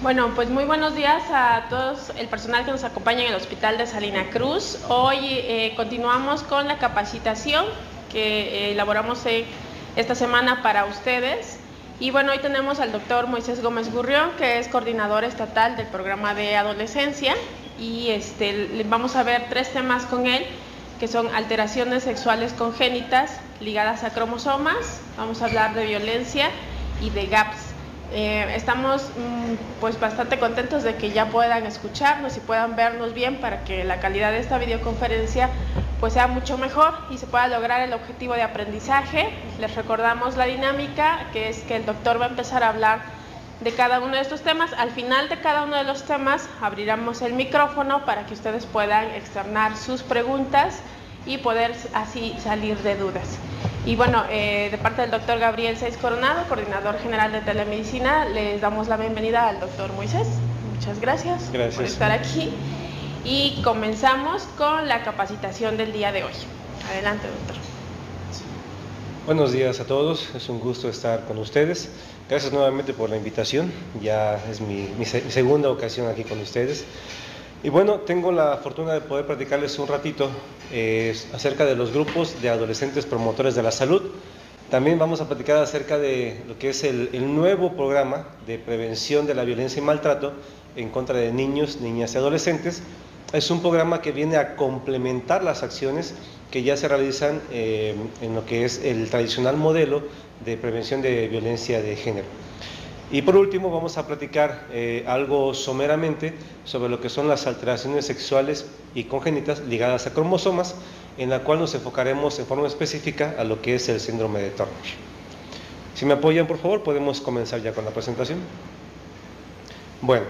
Bueno, pues muy buenos días a todos el personal que nos acompaña en el Hospital de Salina Cruz. Hoy continuamos con la capacitación que elaboramos esta semana para ustedes. Y bueno, hoy tenemos al doctor Moisés Gómez Gurrión, que es coordinador estatal del programa de adolescencia. Y vamos a ver 3 temas con él, que son alteraciones sexuales congénitas ligadas a cromosomas. Vamos a hablar de violencia y de GAPS. Estamos pues bastante contentos de que ya puedan escucharnos y puedan vernos bien para que la calidad de esta videoconferencia pues sea mucho mejor y se pueda lograr el objetivo de aprendizaje. Les recordamos la dinámica, que es que el doctor va a empezar a hablar de cada uno de estos temas. Al final de cada uno de los temas abriremos el micrófono para que ustedes puedan externar sus preguntas y poder así salir de dudas. Y bueno, de parte del doctor Gabriel Saiz Coronado, coordinador general de telemedicina, les damos la bienvenida al doctor Moisés. Muchas gracias por estar aquí. Y comenzamos con la capacitación del día de hoy. Adelante, doctor. Buenos días a todos, es un gusto estar con ustedes. Gracias nuevamente por la invitación, ya es mi segunda ocasión aquí con ustedes. Y bueno, tengo la fortuna de poder platicarles un ratito acerca de los grupos de adolescentes promotores de la salud. También vamos a platicar acerca de lo que es el nuevo programa de prevención de la violencia y maltrato en contra de niños, niñas y adolescentes. Es un programa que viene a complementar las acciones que ya se realizan en lo que es el tradicional modelo de prevención de violencia de género. Y por último vamos a platicar algo someramente sobre lo que son las alteraciones sexuales y congénitas ligadas a cromosomas, en la cual nos enfocaremos en forma específica a lo que es el síndrome de Turner. Si me apoyan, por favor, podemos comenzar ya con la presentación. Bueno,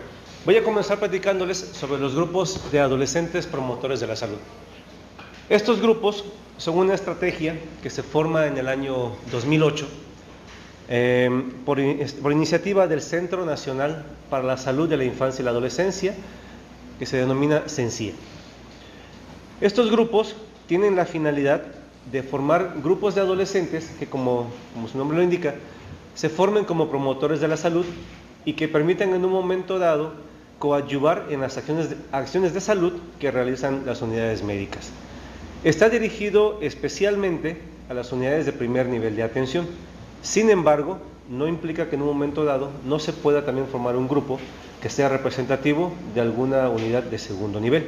voy a comenzar platicándoles sobre los grupos de adolescentes promotores de la salud. Estos grupos son una estrategia que se forma en el año 2008 por iniciativa del Centro Nacional para la Salud de la Infancia y la Adolescencia, que se denomina CENSIA. Estos grupos tienen la finalidad de formar grupos de adolescentes que, como su nombre lo indica, se formen como promotores de la salud y que permitan en un momento dado coadyuvar en las acciones de salud que realizan las unidades médicas. Está dirigido especialmente a las unidades de primer nivel de atención. Sin embargo, no implica que en un momento dado no se pueda también formar un grupo que sea representativo de alguna unidad de segundo nivel.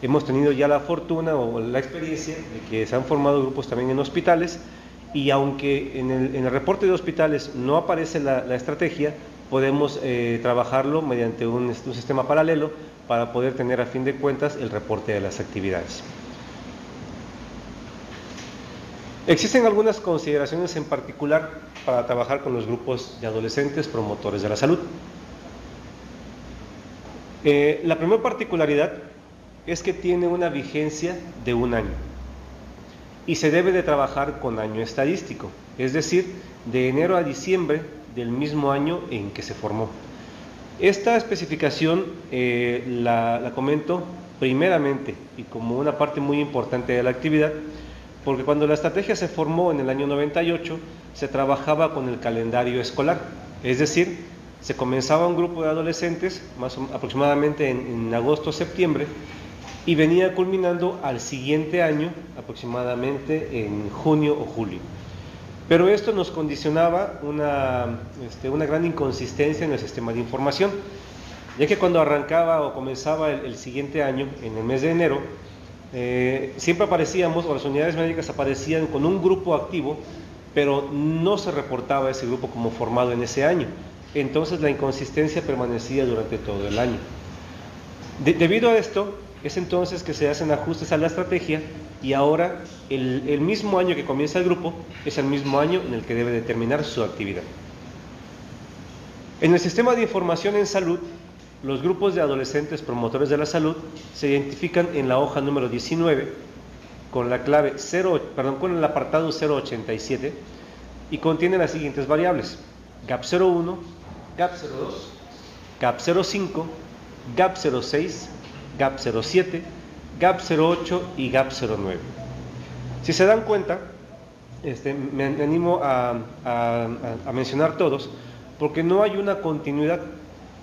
Hemos tenido ya la fortuna o la experiencia de que se han formado grupos también en hospitales, y aunque en el reporte de hospitales no aparece la estrategia, podemos trabajarlo mediante un sistema paralelo para poder tener a fin de cuentas el reporte de las actividades. Existen algunas consideraciones en particular para trabajar con los grupos de adolescentes promotores de la salud. La primera particularidad es que tiene una vigencia de 1 año y se debe de trabajar con año estadístico, es decir, de enero a diciembre del mismo año en que se formó. Esta especificación la comento primeramente y como una parte muy importante de la actividad, porque cuando la estrategia se formó en el año 98, se trabajaba con el calendario escolar, es decir, se comenzaba un grupo de adolescentes aproximadamente en agosto o septiembre, y venía culminando al siguiente año, aproximadamente en junio o julio. Pero esto nos condicionaba una gran inconsistencia en el sistema de información, ya que cuando arrancaba o comenzaba el siguiente año, en el mes de enero, siempre aparecíamos, o las unidades médicas aparecían con un grupo activo, pero no se reportaba ese grupo como formado en ese año. Entonces la inconsistencia permanecía durante todo el año. Debido a esto, es entonces que se hacen ajustes a la estrategia, y ahora el mismo año que comienza el grupo es el mismo año en el que debe de terminar su actividad. En el sistema de información en salud, los grupos de adolescentes promotores de la salud se identifican en la hoja número 19 con la clave con el apartado 087 y contienen las siguientes variables: GAP01, GAP02, GAP05, GAP06, GAP07, GAP08 y GAP09. Si se dan cuenta, me animo a mencionar todos, porque no hay una continuidad.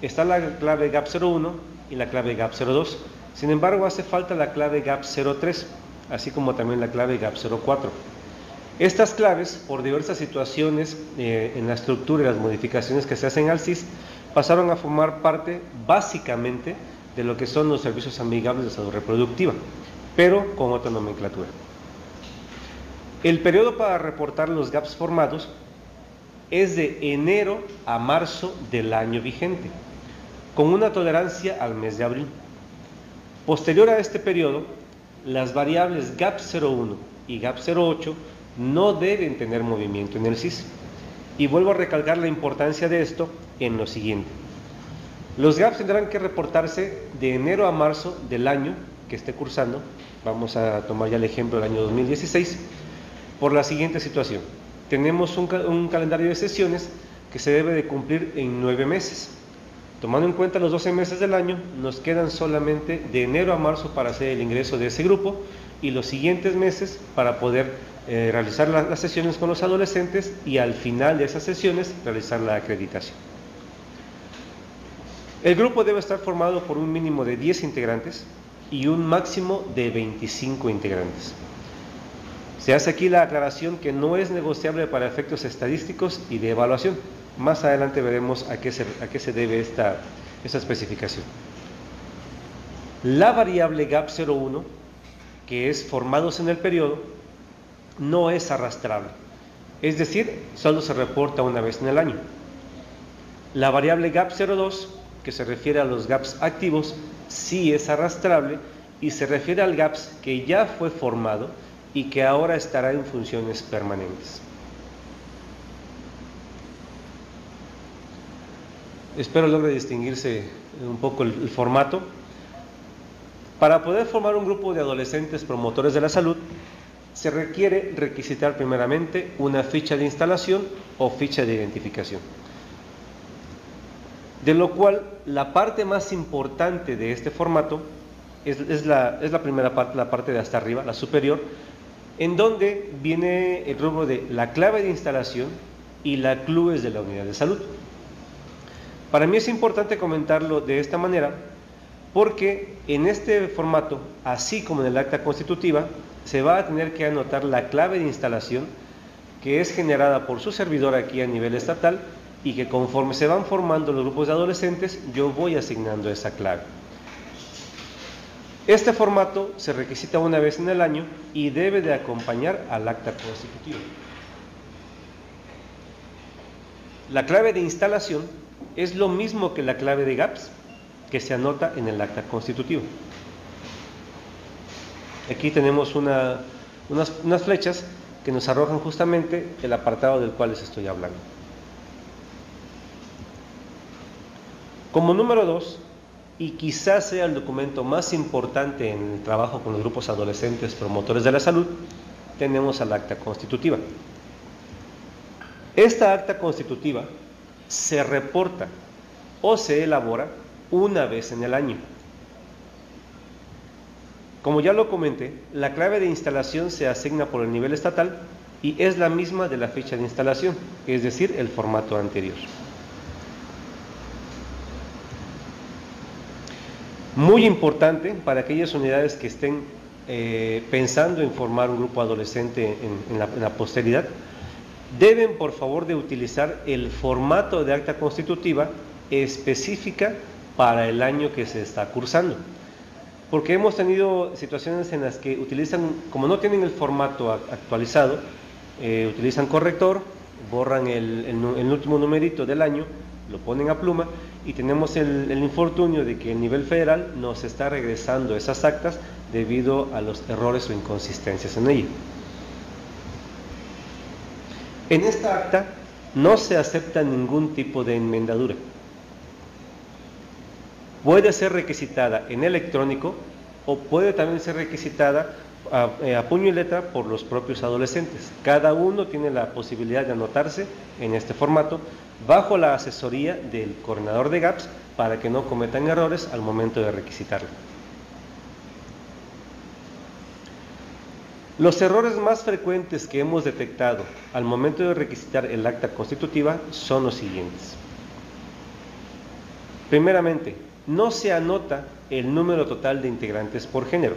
Está la clave GAP01 y la clave GAP02. Sin embargo, hace falta la clave GAP03, así como también la clave GAP04. Estas claves, por diversas situaciones en la estructura y las modificaciones que se hacen al SIS, pasaron a formar parte básicamente de lo que son los servicios amigables de salud reproductiva, pero con otra nomenclatura. El periodo para reportar los GAPs formados es de enero a marzo del año vigente, con una tolerancia al mes de abril. Posterior a este periodo, las variables GAP01 y GAP08 no deben tener movimiento en el SIS. Y vuelvo a recalcar la importancia de esto en lo siguiente. Los GAPs tendrán que reportarse de enero a marzo del año que esté cursando. Vamos a tomar ya el ejemplo del año 2016, por la siguiente situación. Tenemos un calendario de sesiones que se debe de cumplir en 9 meses. Tomando en cuenta los 12 meses del año, nos quedan solamente de enero a marzo para hacer el ingreso de ese grupo y los siguientes meses para poder realizar las sesiones con los adolescentes y al final de esas sesiones realizar la acreditación. El grupo debe estar formado por un mínimo de 10 integrantes y un máximo de 25 integrantes. Se hace aquí la aclaración que no es negociable para efectos estadísticos y de evaluación. Más adelante veremos a qué se debe esta especificación. La variable GAP01, que es formados en el periodo, no es arrastrable, es decir, solo se reporta una vez en el año. La variable GAP02, que se refiere a los GAPs activos, sí es arrastrable y se refiere al GAPs que ya fue formado y que ahora estará en funciones permanentes. Espero logre distinguirse un poco el formato. Para poder formar un grupo de adolescentes promotores de la salud, se requiere requisitar primeramente una ficha de instalación o ficha de identificación. De lo cual, la parte más importante de este formato es la primera parte, la parte de hasta arriba, la superior, en donde viene el rubro de la clave de instalación y la CLUES de la unidad de salud. Para mí es importante comentarlo de esta manera porque en este formato, así como en el acta constitutiva, se va a tener que anotar la clave de instalación que es generada por su servidor aquí a nivel estatal y que conforme se van formando los grupos de adolescentes, yo voy asignando esa clave. Este formato se requisita una vez en el año y debe de acompañar al acta constitutiva. La clave de instalación es lo mismo que la clave de GAPS que se anota en el acta constitutiva. Aquí tenemos unas flechas que nos arrojan justamente el apartado del cual les estoy hablando. Como número 2, y quizás sea el documento más importante en el trabajo con los grupos adolescentes promotores de la salud, tenemos al acta constitutiva. Esta acta constitutiva se reporta o se elabora una vez en el año. Como ya lo comenté, la clave de instalación se asigna por el nivel estatal y es la misma de la ficha de instalación, es decir, el formato anterior. Muy importante para aquellas unidades que estén pensando en formar un grupo adolescente en la posteridad, deben por favor de utilizar el formato de acta constitutiva específica para el año que se está cursando. Porque hemos tenido situaciones en las que utilizan, como no tienen el formato actualizado, utilizan corrector, borran el último numerito del año, lo ponen a pluma y tenemos el infortunio de que el nivel federal nos está regresando esas actas debido a los errores o inconsistencias en ella. En esta acta no se acepta ningún tipo de enmendadura. Puede ser requisitada en electrónico o puede también ser requisitada a puño y letra por los propios adolescentes. Cada uno tiene la posibilidad de anotarse en este formato bajo la asesoría del coordinador de GAPS para que no cometan errores al momento de requisitarlo. Los errores más frecuentes que hemos detectado al momento de requisitar el acta constitutiva son los siguientes. Primeramente, no se anota el número total de integrantes por género.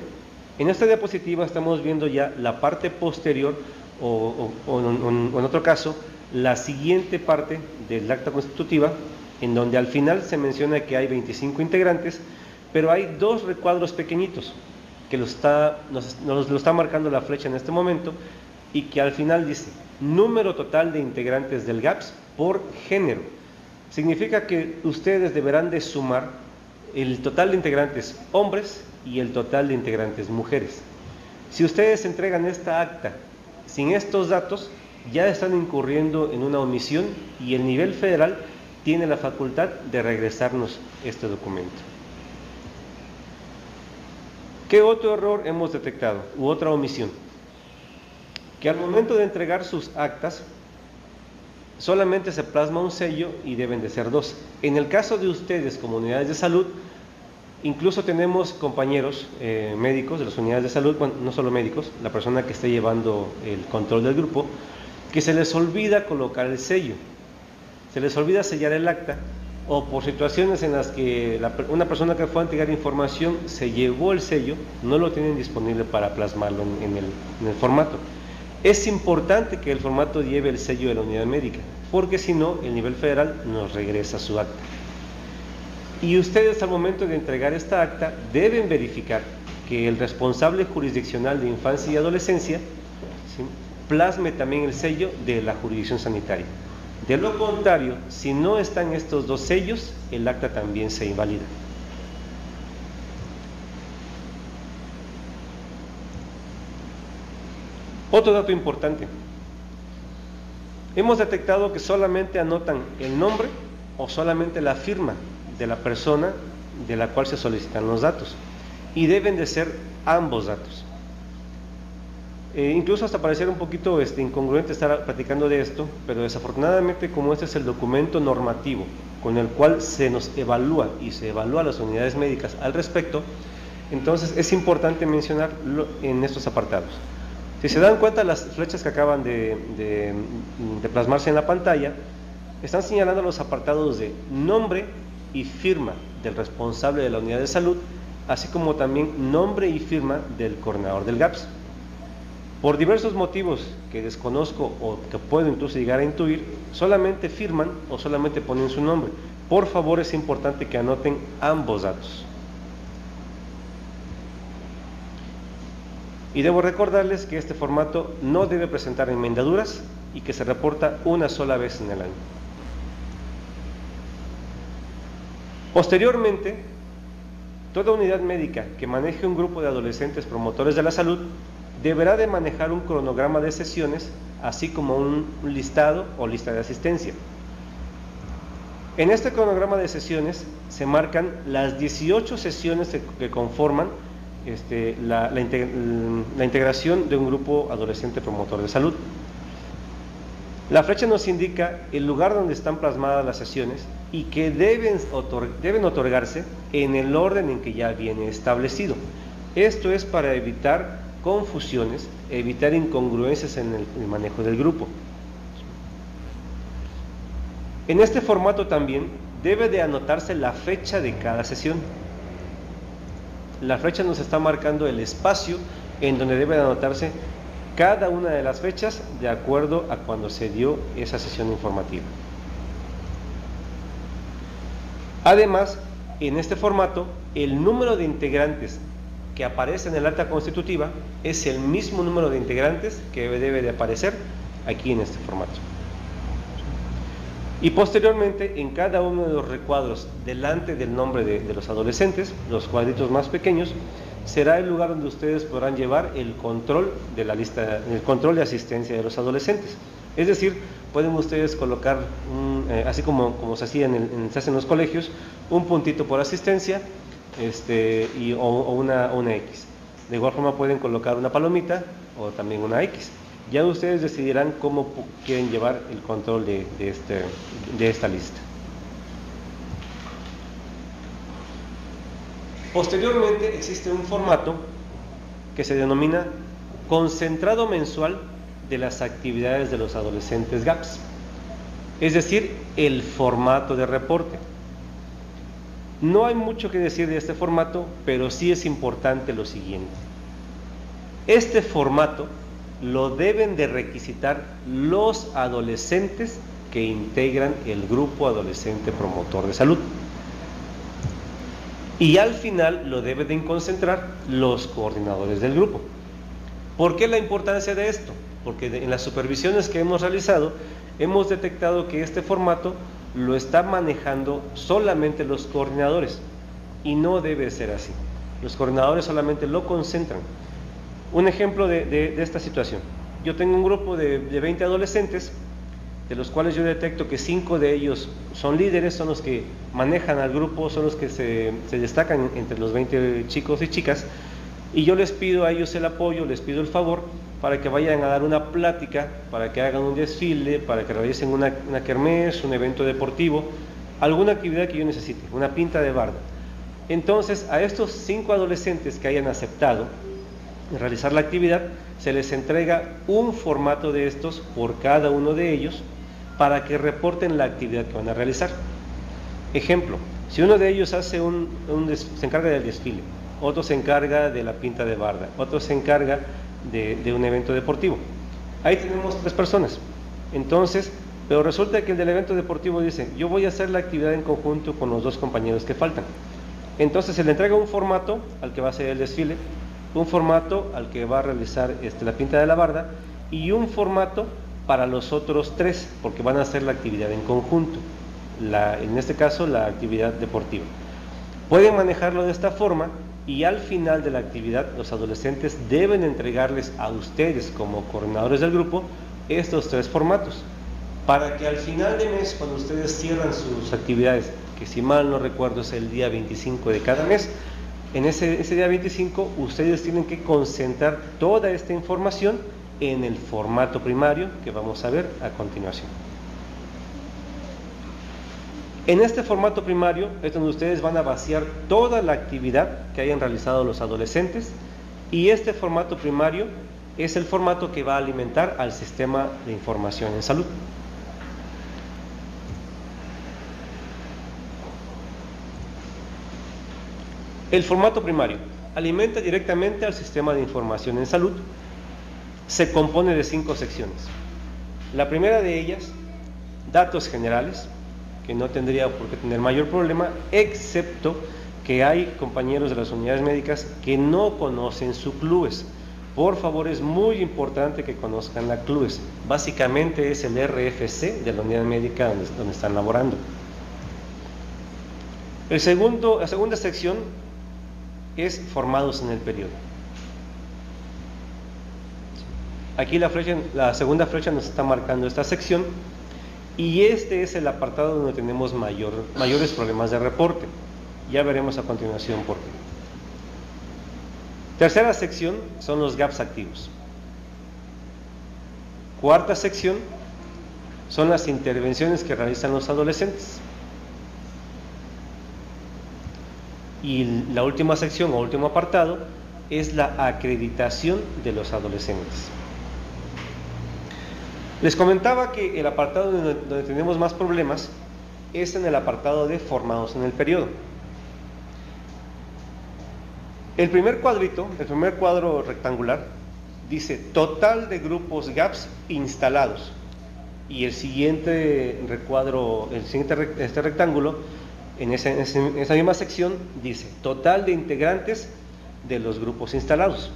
En esta diapositiva estamos viendo ya la parte posterior o en otro caso, la siguiente parte del acta constitutiva, en donde al final se menciona que hay 25 integrantes, pero hay dos recuadros pequeñitos que nos lo está marcando la flecha en este momento, y que al final dice número total de integrantes del GAPS por género. Significa que ustedes deberán de sumar el total de integrantes hombres y el total de integrantes mujeres. Si ustedes entregan esta acta sin estos datos, ya están incurriendo en una omisión y el nivel federal tiene la facultad de regresarnos este documento. ¿Qué otro error hemos detectado u otra omisión? Que al momento de entregar sus actas solamente se plasma un sello y deben de ser dos. En el caso de ustedes como unidades de salud, incluso tenemos compañeros médicos de las unidades de salud, bueno, no solo médicos, la persona que esté llevando el control del grupo, que se les olvida colocar el sello, se les olvida sellar el acta, o por situaciones en las que una persona que fue a entregar información se llevó el sello, no lo tienen disponible para plasmarlo en el formato. Es importante que el formato lleve el sello de la unidad médica, porque si no, el nivel federal nos regresa su acta. Y ustedes al momento de entregar esta acta deben verificar que el responsable jurisdiccional de infancia y adolescencia, ¿sí?, plasme también el sello de la jurisdicción sanitaria. De lo contrario, si no están estos dos sellos, el acta también se invalida. Otro dato importante. Hemos detectado que solamente anotan el nombre o solamente la firma de la persona de la cual se solicitan los datos, y deben de ser ambos datos. Incluso hasta parecer un poquito incongruente estar platicando de esto, pero desafortunadamente, como este es el documento normativo con el cual se nos evalúa y se evalúa a las unidades médicas al respecto, entonces es importante mencionarlo en estos apartados. Si se dan cuenta, las flechas que acaban de plasmarse en la pantalla están señalando los apartados de nombre y firma del responsable de la unidad de salud, así como también nombre y firma del coordinador del GAPS. Por diversos motivos que desconozco o que puedo incluso llegar a intuir, solamente firman o solamente ponen su nombre. Por favor, es importante que anoten ambos datos. Y debo recordarles que este formato no debe presentar enmendaduras y que se reporta una sola vez en el año. Posteriormente, toda unidad médica que maneje un grupo de adolescentes promotores de la salud deberá de manejar un cronograma de sesiones, así como un listado o lista de asistencia. En este cronograma de sesiones se marcan las 18 sesiones que conforman la integración de un grupo adolescente promotor de salud. La flecha nos indica el lugar donde están plasmadas las sesiones y que deben otorgarse en el orden en que ya viene establecido. Esto es para evitar confusiones, evitar incongruencias en el manejo del grupo. En este formato también debe de anotarse la fecha de cada sesión. La flecha nos está marcando el espacio en donde debe de anotarse cada una de las fechas de acuerdo a cuando se dio esa sesión informativa. Además, en este formato, el número de integrantes que aparece en el acta constitutiva es el mismo número de integrantes que debe de aparecer aquí en este formato. Y posteriormente, en cada uno de los recuadros delante del nombre de los adolescentes, los cuadritos más pequeños, será el lugar donde ustedes podrán llevar el control de la lista, el control de asistencia de los adolescentes. Es decir, pueden ustedes colocar, así como se hacía se hace en los colegios, un puntito por asistencia o una X. De igual forma pueden colocar una palomita o también una X. Ya ustedes decidirán cómo quieren llevar el control de esta lista. Posteriormente existe un formato que se denomina concentrado mensual de las actividades de los adolescentes GAPS, es decir, el formato de reporte. No hay mucho que decir de este formato, pero sí es importante lo siguiente. Este formato lo deben de requisitar los adolescentes que integran el grupo adolescente promotor de salud. Y al final lo deben de concentrar los coordinadores del grupo. ¿Por qué la importancia de esto? Porque en las supervisiones que hemos realizado, hemos detectado que este formato lo están manejando solamente los coordinadores, y no debe ser así. Los coordinadores solamente lo concentran. Un ejemplo de esta situación: yo tengo un grupo de 20 adolescentes, de los cuales yo detecto que 5 de ellos son líderes, son los que manejan al grupo, son los que se destacan entre los 20 chicos y chicas, y yo les pido a ellos el apoyo, les pido el favor para que vayan a dar una plática, para que hagan un desfile, para que realicen una kermés, un evento deportivo, alguna actividad que yo necesite, una pinta de barda. Entonces, a estos 5 adolescentes que hayan aceptado realizar la actividad, se les entrega un formato de estos por cada uno de ellos para que reporten la actividad que van a realizar. Ejemplo: si uno de ellos hace se encarga del desfile, otro se encarga de la pinta de barda, otro se encarga de un evento deportivo. Ahí tenemos 3 personas. Entonces, pero resulta que el del evento deportivo dice: yo voy a hacer la actividad en conjunto con los 2 compañeros que faltan. Entonces se le entrega un formato al que va a hacer el desfile, un formato al que va a realizar la pinta de la barda, y un formato para los otros 3, porque van a hacer la actividad en conjunto, en este caso la actividad deportiva. Pueden manejarlo de esta forma, y al final de la actividad los adolescentes deben entregarles a ustedes como coordinadores del grupo estos 3 formatos, para que al final de mes, cuando ustedes cierran sus actividades, que si mal no recuerdo es el día 25 de cada mes, en ese día 25 ustedes tienen que concentrar toda esta información en el formato primario que vamos a ver a continuación. En este formato primario es donde ustedes van a vaciar toda la actividad que hayan realizado los adolescentes, y este formato primario es el formato que va a alimentar al sistema de información en salud. El formato primario alimenta directamente al sistema de información en salud. Se compone de 5 secciones. La primera de ellas, datos generales, que no tendría por qué tener mayor problema, excepto que hay compañeros de las unidades médicas que no conocen su CLUES. Por favor, es muy importante que conozcan la CLUES. Básicamente es el RFC de la unidad médica donde están laborando. La segunda sección es formados en el periodo. Aquí la segunda flecha nos está marcando esta sección, y este es el apartado donde tenemos mayores problemas de reporte. Ya veremos a continuación por qué. Tercera sección son los GAPS activos. Cuarta sección son las intervenciones que realizan los adolescentes. Y la última sección o último apartado es la acreditación de los adolescentes. Les comentaba que el apartado donde tenemos más problemas es en el apartado de formados en el periodo. El primer cuadro rectangular, dice total de grupos GAPS instalados, y el siguiente rectángulo, en esa misma sección, dice total de integrantes de los grupos instalados.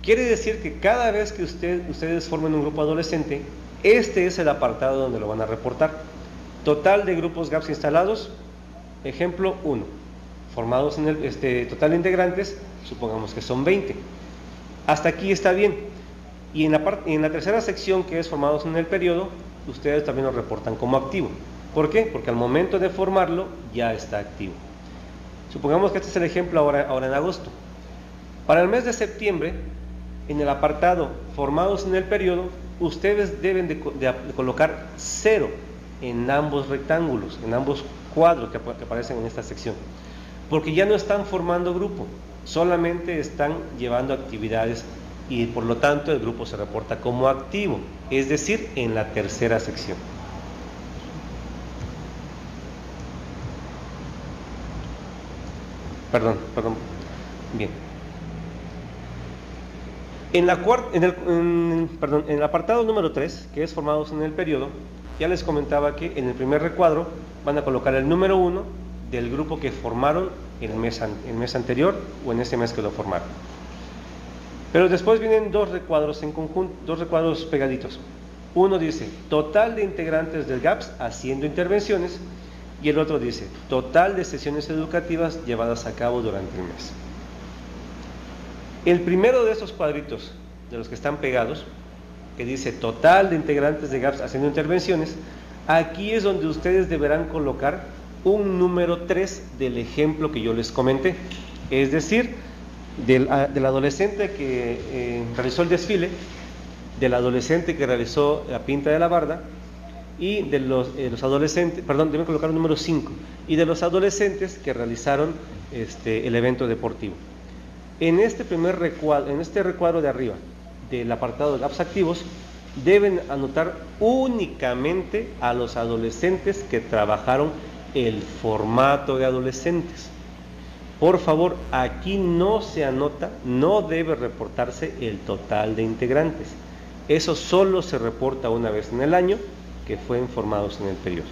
Quiere decir que cada vez que ustedes formen un grupo adolescente, este es el apartado donde lo van a reportar. Total de grupos GAPS instalados, ejemplo 1. Formados en el total de integrantes, supongamos que son 20. Hasta aquí está bien. Y en la tercera sección, que es formados en el periodo, ustedes también lo reportan como activo. ¿Por qué? Porque al momento de formarlo ya está activo. Supongamos que este es el ejemplo ahora en agosto. Para el mes de septiembre, en el apartado formados en el periodo, ustedes deben de colocar 0 en ambos rectángulos, en ambos cuadros que aparecen en esta sección, porque ya no están formando grupo, solamente están llevando actividades y por lo tanto el grupo se reporta como activo, es decir, en la tercera sección. Perdón. Bien. En el apartado número 3, que es formados en el periodo, ya les comentaba que en el primer recuadro van a colocar el número 1 del grupo que formaron en el mes anterior o en ese mes que lo formaron. Pero después vienen dos recuadros en conjunto, dos recuadros pegaditos. Uno dice total de integrantes del GAPS haciendo intervenciones y el otro dice total de sesiones educativas llevadas a cabo durante el mes. El primero de esos cuadritos, de los que están pegados, que dice total de integrantes de GAPS haciendo intervenciones, aquí es donde ustedes deberán colocar un número 3 del ejemplo que yo les comenté, es decir, del adolescente que realizó el desfile, del adolescente que realizó la pinta de la barda y de los adolescentes, perdón, deben colocar un número 5, y de los adolescentes que realizaron el evento deportivo. En este recuadro de arriba del apartado de GAPS activos, deben anotar únicamente a los adolescentes que trabajaron el formato de adolescentes. Por favor, aquí no se anota, no debe reportarse el total de integrantes. Eso solo se reporta una vez en el año, que fue formados en el periodo.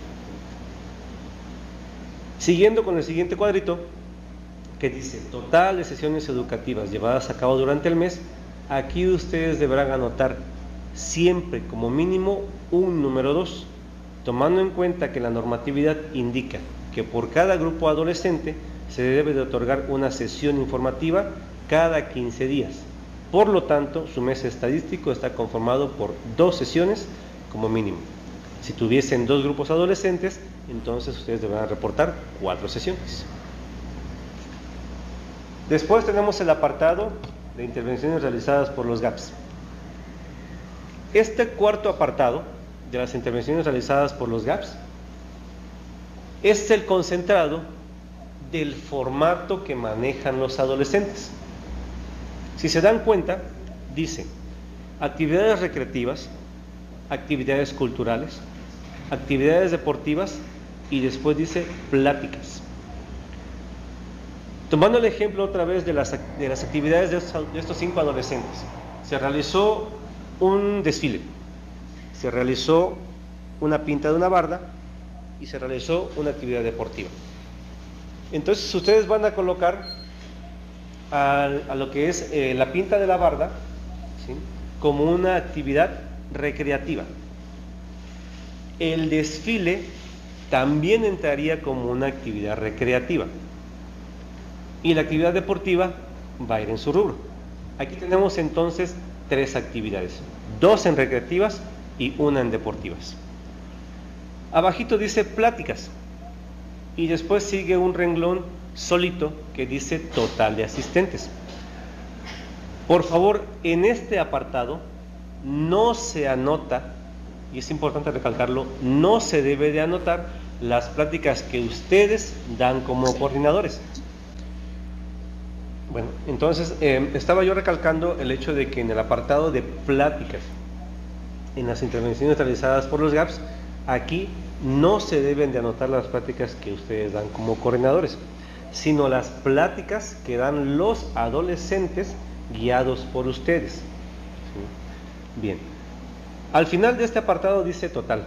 Siguiendo con el siguiente cuadrito, que dice total de sesiones educativas llevadas a cabo durante el mes, aquí ustedes deberán anotar siempre como mínimo un número 2, tomando en cuenta que la normatividad indica que por cada grupo adolescente se debe de otorgar una sesión informativa cada 15 días. Por lo tanto, su mes estadístico está conformado por 2 sesiones como mínimo. Si tuviesen 2 grupos adolescentes, entonces ustedes deberán reportar 4 sesiones. Después tenemos el apartado de intervenciones realizadas por los GAPS. Este cuarto apartado de las intervenciones realizadas por los GAPS es el concentrado del formato que manejan los adolescentes. Si se dan cuenta, dice actividades recreativas, actividades culturales, actividades deportivas y después dice pláticas. Tomando el ejemplo otra vez de las actividades de estos 5 adolescentes, se realizó un desfile, se realizó una pinta de una barda y se realizó una actividad deportiva. Entonces ustedes van a colocar a lo que es la pinta de la barda, ¿sí?, como una actividad recreativa. El desfile también entraría como una actividad recreativa. Y la actividad deportiva va a ir en su rubro. Aquí tenemos entonces 3 actividades, 2 en recreativas y 1 en deportivas. Abajito dice pláticas y después sigue un renglón solito que dice total de asistentes. Por favor, en este apartado no se anota, y es importante recalcarlo, no se debe de anotar las pláticas que ustedes dan como coordinadores. Bueno, entonces estaba yo recalcando el hecho de que en el apartado de pláticas, en las intervenciones realizadas por los GAPS, aquí no se deben de anotar las pláticas que ustedes dan como coordinadores, sino las pláticas que dan los adolescentes guiados por ustedes. ¿Sí? Bien, al final de este apartado dice total,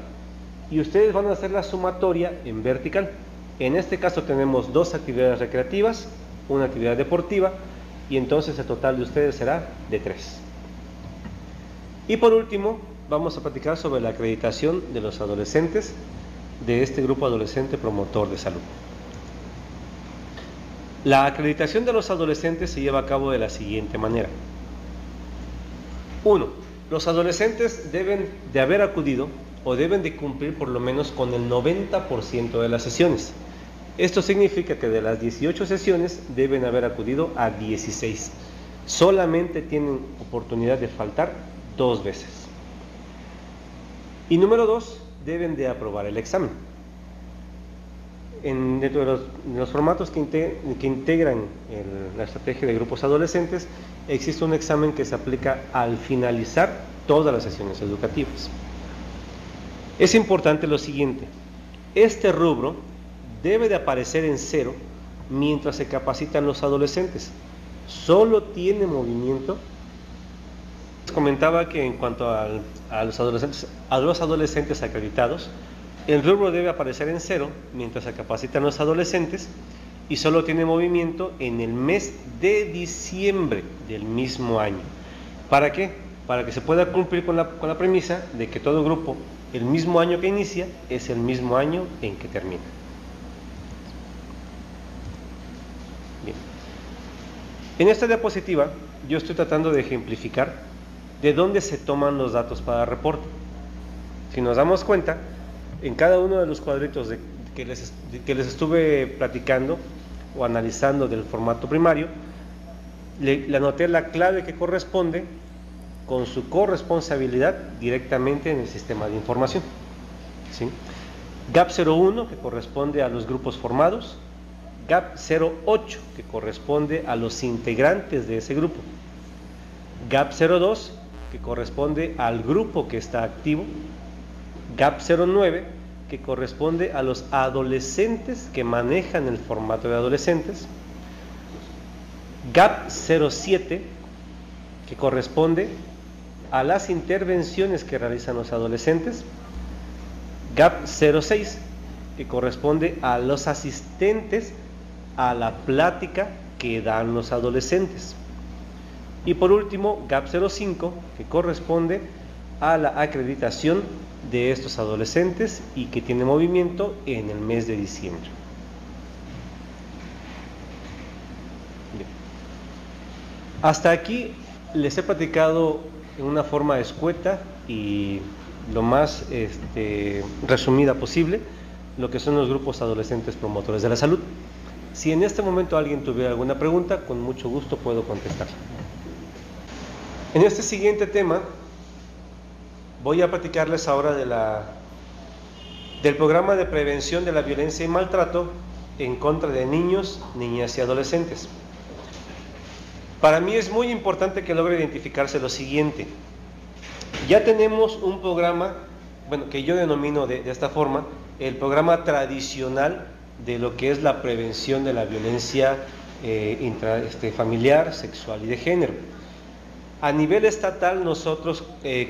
y ustedes van a hacer la sumatoria en vertical. En este caso tenemos 2 actividades recreativas, una actividad deportiva, y entonces el total de ustedes será de 3. Y por último, vamos a platicar sobre la acreditación de los adolescentes de este grupo adolescente promotor de salud. La acreditación de los adolescentes se lleva a cabo de la siguiente manera. 1. Los adolescentes deben de haber acudido o deben de cumplir por lo menos con el 90% de las sesiones. Esto significa que de las 18 sesiones deben haber acudido a 16. Solamente tienen oportunidad de faltar 2 veces. Y número 2, deben de aprobar el examen. Dentro de los formatos que integran la estrategia de grupos adolescentes, existe un examen que se aplica al finalizar todas las sesiones educativas. Es importante lo siguiente: este rubro debe de aparecer en 0 mientras se capacitan los adolescentes. Solo tiene movimiento. Les comentaba que en cuanto a los adolescentes acreditados, el rubro debe aparecer en 0 mientras se capacitan los adolescentes y solo tiene movimiento en el mes de diciembre del mismo año. ¿Para qué? Para que se pueda cumplir con la premisa de que todo grupo, el mismo año que inicia, es el mismo año en que termina. Bien. En esta diapositiva yo estoy tratando de ejemplificar de dónde se toman los datos para reporte. Si nos damos cuenta, en cada uno de los cuadritos que les estuve platicando o analizando del formato primario, le anoté la clave que corresponde con su corresponsabilidad directamente en el sistema de información. ¿Sí? GAP 01, que corresponde a los grupos formados; GAP 08, que corresponde a los integrantes de ese grupo; GAP 02, que corresponde al grupo que está activo; GAP 09, que corresponde a los adolescentes que manejan el formato de adolescentes; GAP 07, que corresponde a las intervenciones que realizan los adolescentes; GAP 06, que corresponde a los asistentes a la plática que dan los adolescentes; y por último, GAP 05, que corresponde a la acreditación de estos adolescentes y que tiene movimiento en el mes de diciembre. Bien. Hasta aquí les he platicado en una forma escueta y lo más resumida posible lo que son los grupos adolescentes promotores de la salud. Si en este momento alguien tuviera alguna pregunta, con mucho gusto puedo contestar. En este siguiente tema voy a platicarles ahora del programa de prevención de la violencia y maltrato en contra de niños, niñas y adolescentes. Para mí es muy importante que logre identificarse lo siguiente. Ya tenemos un programa, bueno, que yo denomino de esta forma, el programa tradicional de lo que es la prevención de la violencia familiar, sexual y de género. A nivel estatal nosotros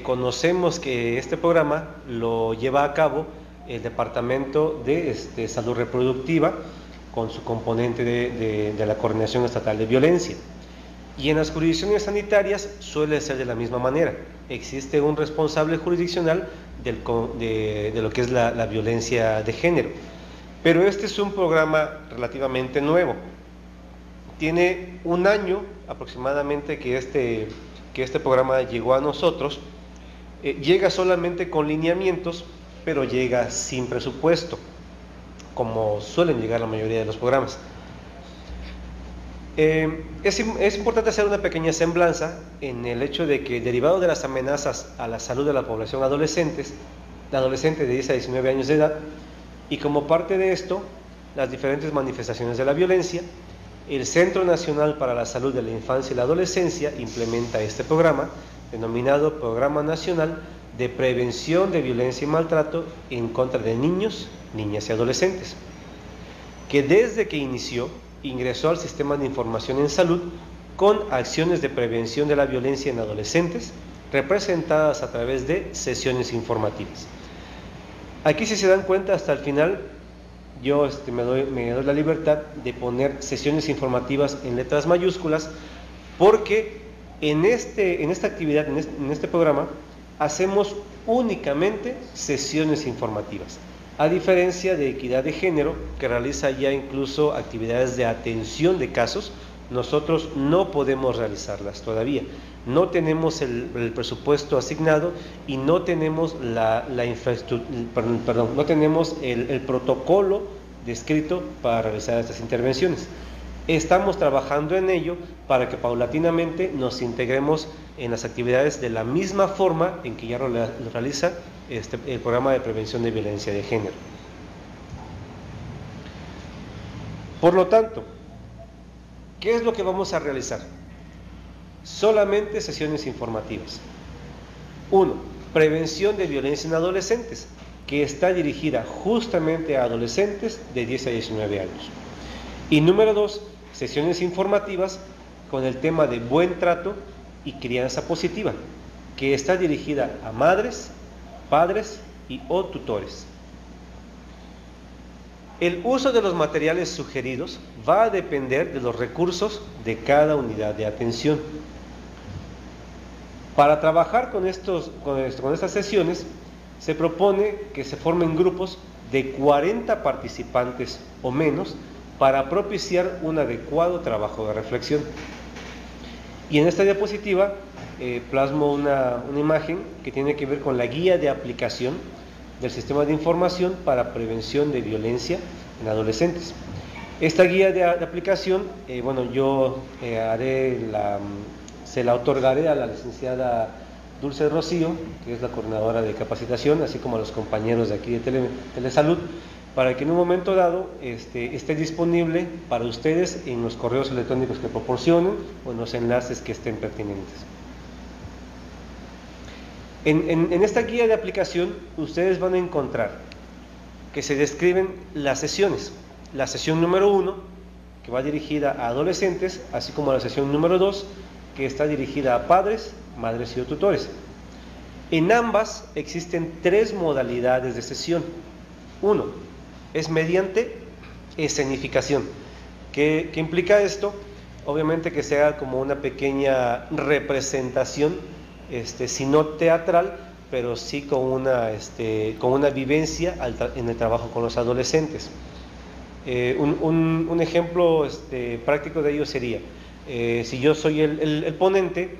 conocemos que este programa lo lleva a cabo el Departamento de Salud Reproductiva con su componente de la Coordinación Estatal de Violencia. Y en las jurisdicciones sanitarias suele ser de la misma manera. Existe un responsable jurisdiccional de lo que es la violencia de género. Pero este es un programa relativamente nuevo. Tiene un año aproximadamente que este programa llegó a nosotros. Llega solamente con lineamientos, pero llega sin presupuesto, como suelen llegar la mayoría de los programas. Es importante hacer una pequeña semblanza en el hecho de que, derivado de las amenazas a la salud de la población adolescente de 10 a 19 años de edad, y como parte de esto, las diferentes manifestaciones de la violencia, el Centro Nacional para la Salud de la Infancia y la Adolescencia implementa este programa, denominado Programa Nacional de Prevención de Violencia y Maltrato en contra de niños, niñas y adolescentes, que desde que inició, ingresó al Sistema de Información en Salud con acciones de prevención de la violencia en adolescentes, representadas a través de sesiones informativas. Aquí, si se dan cuenta, hasta el final, yo me doy la libertad de poner sesiones informativas en letras mayúsculas, porque en esta actividad, en este programa, hacemos únicamente sesiones informativas, a diferencia de Equidad de Género, que realiza ya incluso actividades de atención de casos, nosotros no podemos realizarlas todavía. No tenemos el presupuesto asignado y no tenemos la infraestructura, no tenemos el protocolo descrito para realizar estas intervenciones. Estamos trabajando en ello para que paulatinamente nos integremos en las actividades de la misma forma en que ya lo realiza el programa de prevención de violencia de género. Por lo tanto, ¿qué es lo que vamos a realizar? Solamente sesiones informativas. 1. Prevención de violencia en adolescentes, que está dirigida justamente a adolescentes de 10 a 19 años. Y número 2, sesiones informativas con el tema de buen trato y crianza positiva, que está dirigida a madres, padres y o tutores. El uso de los materiales sugeridos va a depender de los recursos de cada unidad de atención. Para trabajar con estas sesiones, se propone que se formen grupos de 40 participantes o menos para propiciar un adecuado trabajo de reflexión. Y en esta diapositiva plasmo una imagen que tiene que ver con la guía de aplicación del sistema de información para prevención de violencia en adolescentes. Esta guía de aplicación, yo se la otorgaré a la licenciada Dulce Rocío, que es la coordinadora de capacitación, así como a los compañeros de aquí de Telesalud, para que en un momento dado esté disponible para ustedes en los correos electrónicos que proporcionen o en los enlaces que estén pertinentes. En esta guía de aplicación ustedes van a encontrar que se describen las sesiones. La sesión número 1, que va dirigida a adolescentes, así como la sesión número 2, que está dirigida a padres, madres y tutores. En ambas existen 3 modalidades de sesión. 1, es mediante escenificación. ¿Qué implica esto? Obviamente que sea como una pequeña representación, si no teatral, pero sí con una vivencia en el trabajo con los adolescentes. Un ejemplo práctico de ello sería, si yo soy el ponente,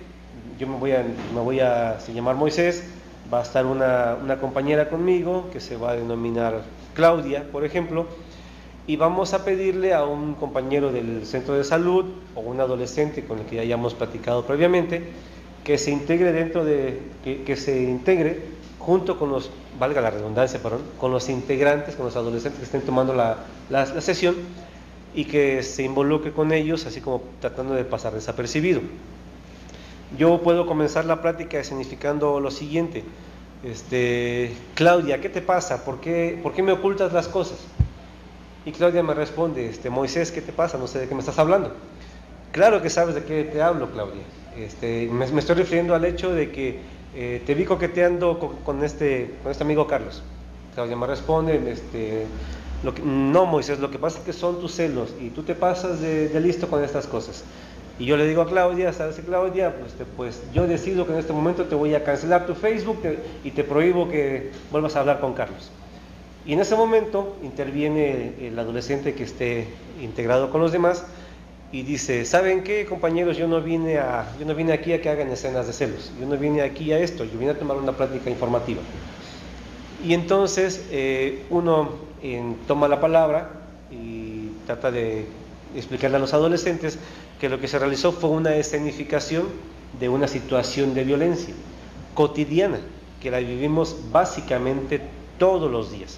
yo me voy a llamar Moisés, va a estar una compañera conmigo que se va a denominar Claudia, por ejemplo, y vamos a pedirle a un compañero del centro de salud o un adolescente con el que ya hayamos platicado previamente, que se integre junto con los, valga la redundancia, con los integrantes, con los adolescentes que estén tomando la sesión, y que se involucre con ellos, así como tratando de pasar desapercibido. Yo puedo comenzar la plática escenificando lo siguiente: Claudia, ¿qué te pasa? ¿Por qué me ocultas las cosas? Y Claudia me responde: Moisés, ¿qué te pasa? No sé de qué me estás hablando. Claro que sabes de qué te hablo, Claudia. Me estoy refiriendo al hecho de que te vi coqueteando con este amigo Carlos. Claudia me responde: no, Moisés, lo que pasa es que son tus celos y tú te pasas de listo con estas cosas. Y yo le digo a Claudia: ¿sabes, Claudia? Pues yo decido que en este momento te voy a cancelar tu Facebook y te prohíbo que vuelvas a hablar con Carlos. Y en ese momento interviene el adolescente que esté integrado con los demás y dice: ¿saben qué, compañeros? Yo no vine aquí a que hagan escenas de celos, yo no vine aquí a esto, yo vine a tomar una plática informativa. Y entonces uno toma la palabra y trata de explicarle a los adolescentes que lo que se realizó fue una escenificación de una situación de violencia cotidiana, que la vivimos básicamente todos los días,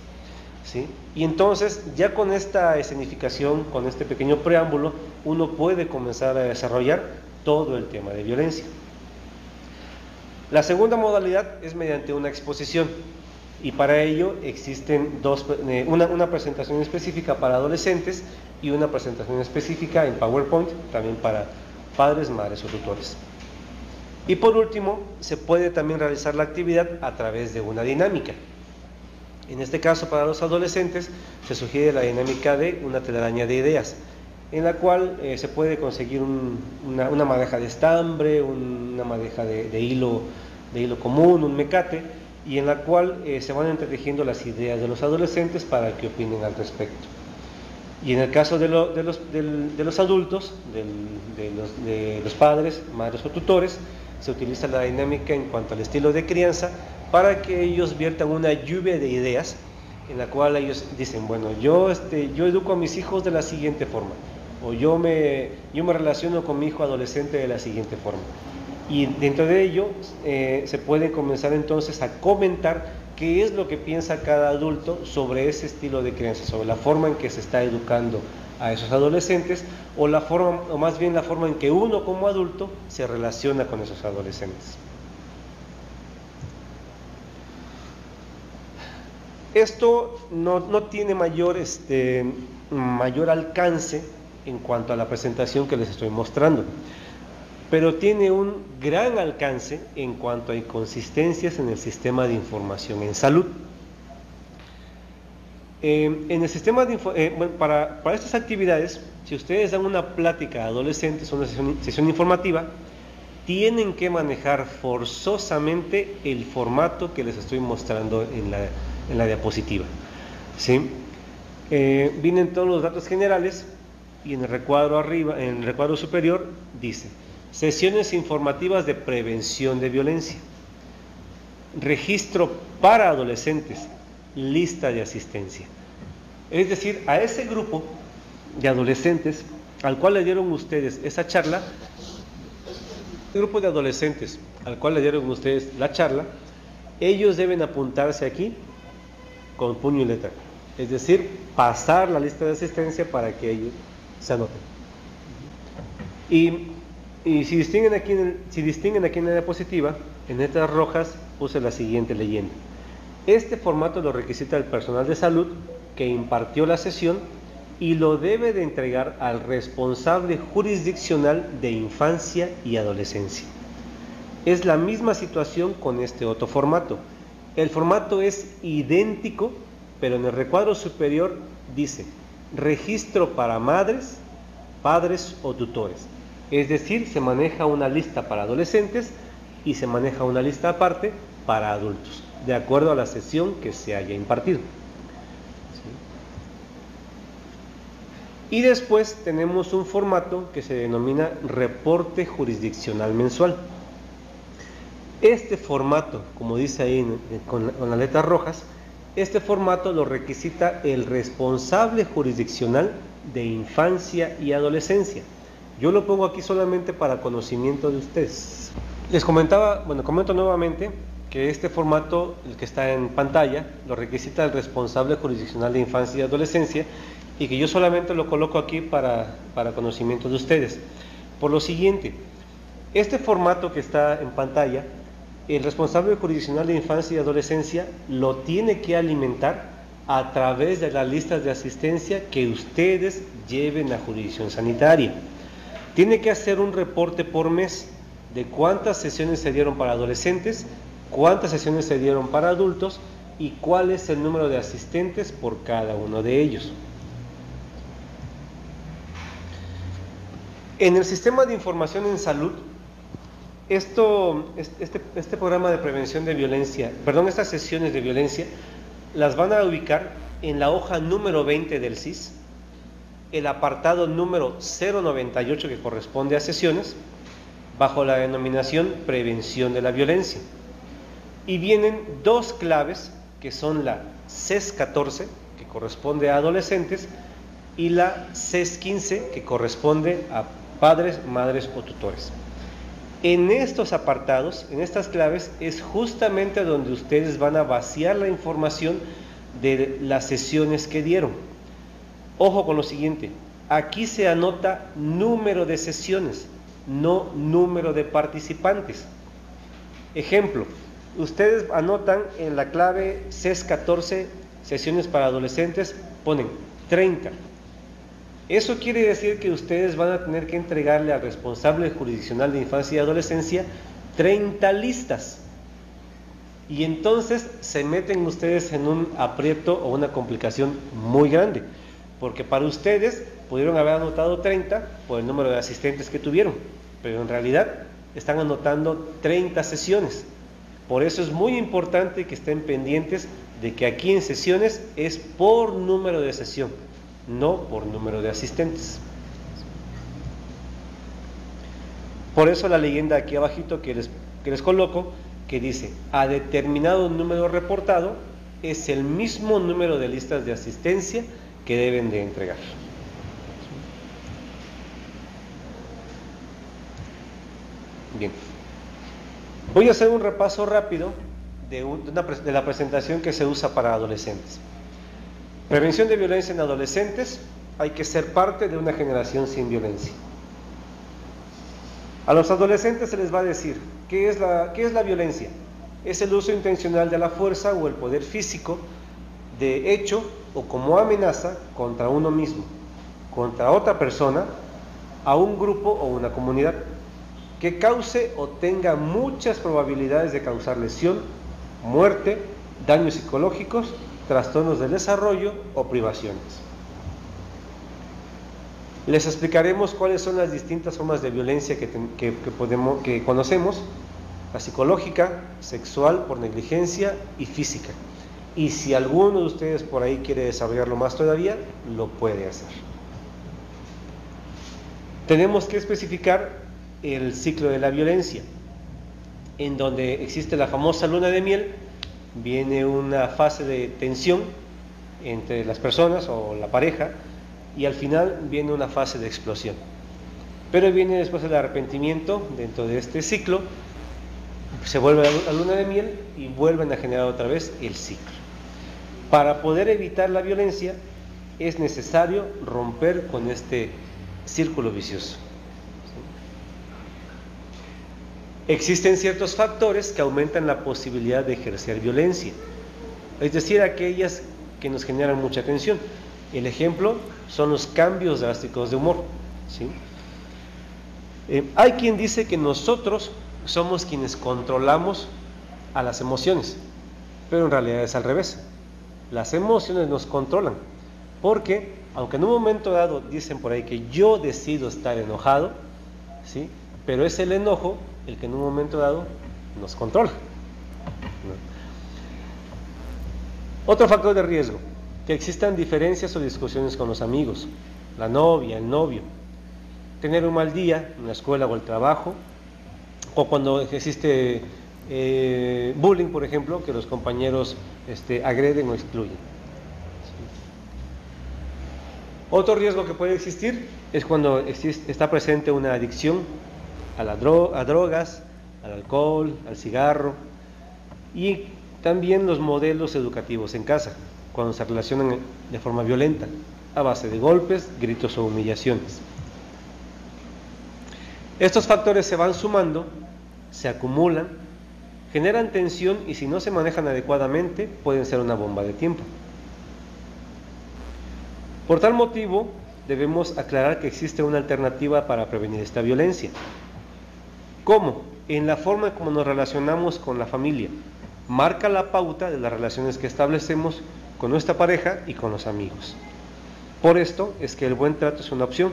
¿sí? Y entonces, ya con esta escenificación, con este pequeño preámbulo, uno puede comenzar a desarrollar todo el tema de violencia. La segunda modalidad es mediante una exposición, y para ello existen una presentación específica para adolescentes y una presentación específica en PowerPoint también para padres, madres o tutores. Y por último, se puede también realizar la actividad a través de una dinámica. En este caso, para los adolescentes, se sugiere la dinámica de una telaraña de ideas, en la cual se puede conseguir una madeja de estambre, una madeja de hilo común, un mecate, y en la cual se van entretejiendo las ideas de los adolescentes para que opinen al respecto. Y en el caso de los adultos, de los padres, madres o tutores, se utiliza la dinámica en cuanto al estilo de crianza para que ellos viertan una lluvia de ideas en la cual ellos dicen, bueno, yo educo a mis hijos de la siguiente forma, o yo me relaciono con mi hijo adolescente de la siguiente forma. Y dentro de ello se puede comenzar entonces a comentar qué es lo que piensa cada adulto sobre ese estilo de crianza, sobre la forma en que se está educando a esos adolescentes, o más bien la forma en que uno como adulto se relaciona con esos adolescentes. Esto no tiene mayor alcance en cuanto a la presentación que les estoy mostrando, pero tiene un gran alcance en cuanto a inconsistencias en el sistema de información en salud. En el sistema para estas actividades, si ustedes dan una plática a adolescentes, una sesión informativa, tienen que manejar forzosamente el formato que les estoy mostrando en la diapositiva, ¿sí? Vienen todos los datos generales y en el recuadro arriba, en el recuadro superior dice: sesiones informativas de prevención de violencia, registro para adolescentes, lista de asistencia. Es decir, a ese grupo de adolescentes al cual le dieron ustedes esa charla, el grupo de adolescentes al cual le dieron ustedes la charla, ellos deben apuntarse aquí con puño y letra, es decir, pasar la lista de asistencia para que ellos se anoten. Y si distinguen aquí en la diapositiva, en letras rojas puse la siguiente leyenda: este formato lo requisita el personal de salud que impartió la sesión y lo debe de entregar al responsable jurisdiccional de infancia y adolescencia. Es la misma situación con este otro formato. El formato es idéntico, pero en el recuadro superior dice: registro para madres, padres o tutores. Es decir, se maneja una lista para adolescentes y se maneja una lista aparte para adultos, de acuerdo a la sesión que se haya impartido. ¿Sí? Y después tenemos un formato que se denomina reporte jurisdiccional mensual. Este formato, como dice ahí con las letras rojas, este formato lo requisita el responsable jurisdiccional de infancia y adolescencia. Yo lo pongo aquí solamente para conocimiento de ustedes. Les comento nuevamente que este formato, el que está en pantalla, lo requisita el responsable jurisdiccional de infancia y adolescencia, y que yo solamente lo coloco aquí para conocimiento de ustedes. Por lo siguiente, este formato que está en pantalla, el responsable jurisdiccional de infancia y adolescencia lo tiene que alimentar a través de las listas de asistencia que ustedes lleven a jurisdicción sanitaria. Tiene que hacer un reporte por mes de cuántas sesiones se dieron para adolescentes, cuántas sesiones se dieron para adultos y cuál es el número de asistentes por cada uno de ellos. En el sistema de información en salud, este programa de prevención de violencia, estas sesiones de violencia, las van a ubicar en la hoja número 20 del SIS, el apartado número 098 que corresponde a sesiones, bajo la denominación prevención de la violencia. Y vienen dos claves que son la CES 14, que corresponde a adolescentes, y la CES 15, que corresponde a padres, madres o tutores. En estos apartados, en estas claves, es justamente donde ustedes van a vaciar la información de las sesiones que dieron. Ojo con lo siguiente: aquí se anota número de sesiones, no número de participantes. Ejemplo, ustedes anotan en la clave CES 14, sesiones para adolescentes, ponen 30. Eso quiere decir que ustedes van a tener que entregarle al responsable jurisdiccional de infancia y adolescencia 30 listas. Y entonces se meten ustedes en un aprieto o una complicación muy grande, porque para ustedes pudieron haber anotado 30 por el número de asistentes que tuvieron, pero en realidad están anotando 30 sesiones. Por eso es muy importante que estén pendientes de que aquí en sesiones es por número de sesión, no por número de asistentes. Por eso la leyenda aquí abajito que les coloco, que dice, a determinado número reportado es el mismo número de listas de asistencia que deben de entregar. Bien, voy a hacer un repaso rápido de la presentación que se usa para adolescentes. Prevención de violencia en adolescentes. Hay que ser parte de una generación sin violencia. A los adolescentes se les va a decir, ¿qué es la violencia? Es el uso intencional de la fuerza o el poder físico de hecho o como amenaza contra uno mismo, contra otra persona, a un grupo o una comunidad, que cause o tenga muchas probabilidades de causar lesión, muerte, daños psicológicos, trastornos del desarrollo o privaciones. Les explicaremos cuáles son las distintas formas de violencia que conocemos: la psicológica, sexual por negligencia y física. Y si alguno de ustedes por ahí quiere desarrollarlo más todavía, lo puede hacer. Tenemos que especificar el ciclo de la violencia, en donde existe la famosa luna de miel. Viene una fase de tensión entre las personas o la pareja, y al final viene una fase de explosión. Pero viene después el arrepentimiento dentro de este ciclo, se vuelve la luna de miel y vuelven a generar otra vez el ciclo. Para poder evitar la violencia es necesario romper con este círculo vicioso. Existen ciertos factores que aumentan la posibilidad de ejercer violencia, es decir, aquellas que nos generan mucha tensión. El ejemplo son los cambios drásticos de humor, ¿sí? Hay quien dice que nosotros somos quienes controlamos a las emociones, pero en realidad es al revés. Las emociones nos controlan, porque aunque en un momento dado dicen por ahí que yo decido estar enojado, ¿sí?, pero es el enojo el que en un momento dado nos controla. Otro factor de riesgo: que existan diferencias o discusiones con los amigos, la novia, el novio, tener un mal día en la escuela o el trabajo, o cuando existe bullying, por ejemplo, que los compañeros agreden o excluyen. Otro riesgo que puede existir es cuando está presente una adicción a drogas, al alcohol, al cigarro, y también los modelos educativos en casa, cuando se relacionan de forma violenta, a base de golpes, gritos o humillaciones. Estos factores se van sumando, se acumulan, generan tensión y si no se manejan adecuadamente pueden ser una bomba de tiempo. Por tal motivo, debemos aclarar que existe una alternativa para prevenir esta violencia. ¿Cómo? En la forma como nos relacionamos con la familia. Marca la pauta de las relaciones que establecemos con nuestra pareja y con los amigos. Por esto es que el buen trato es una opción.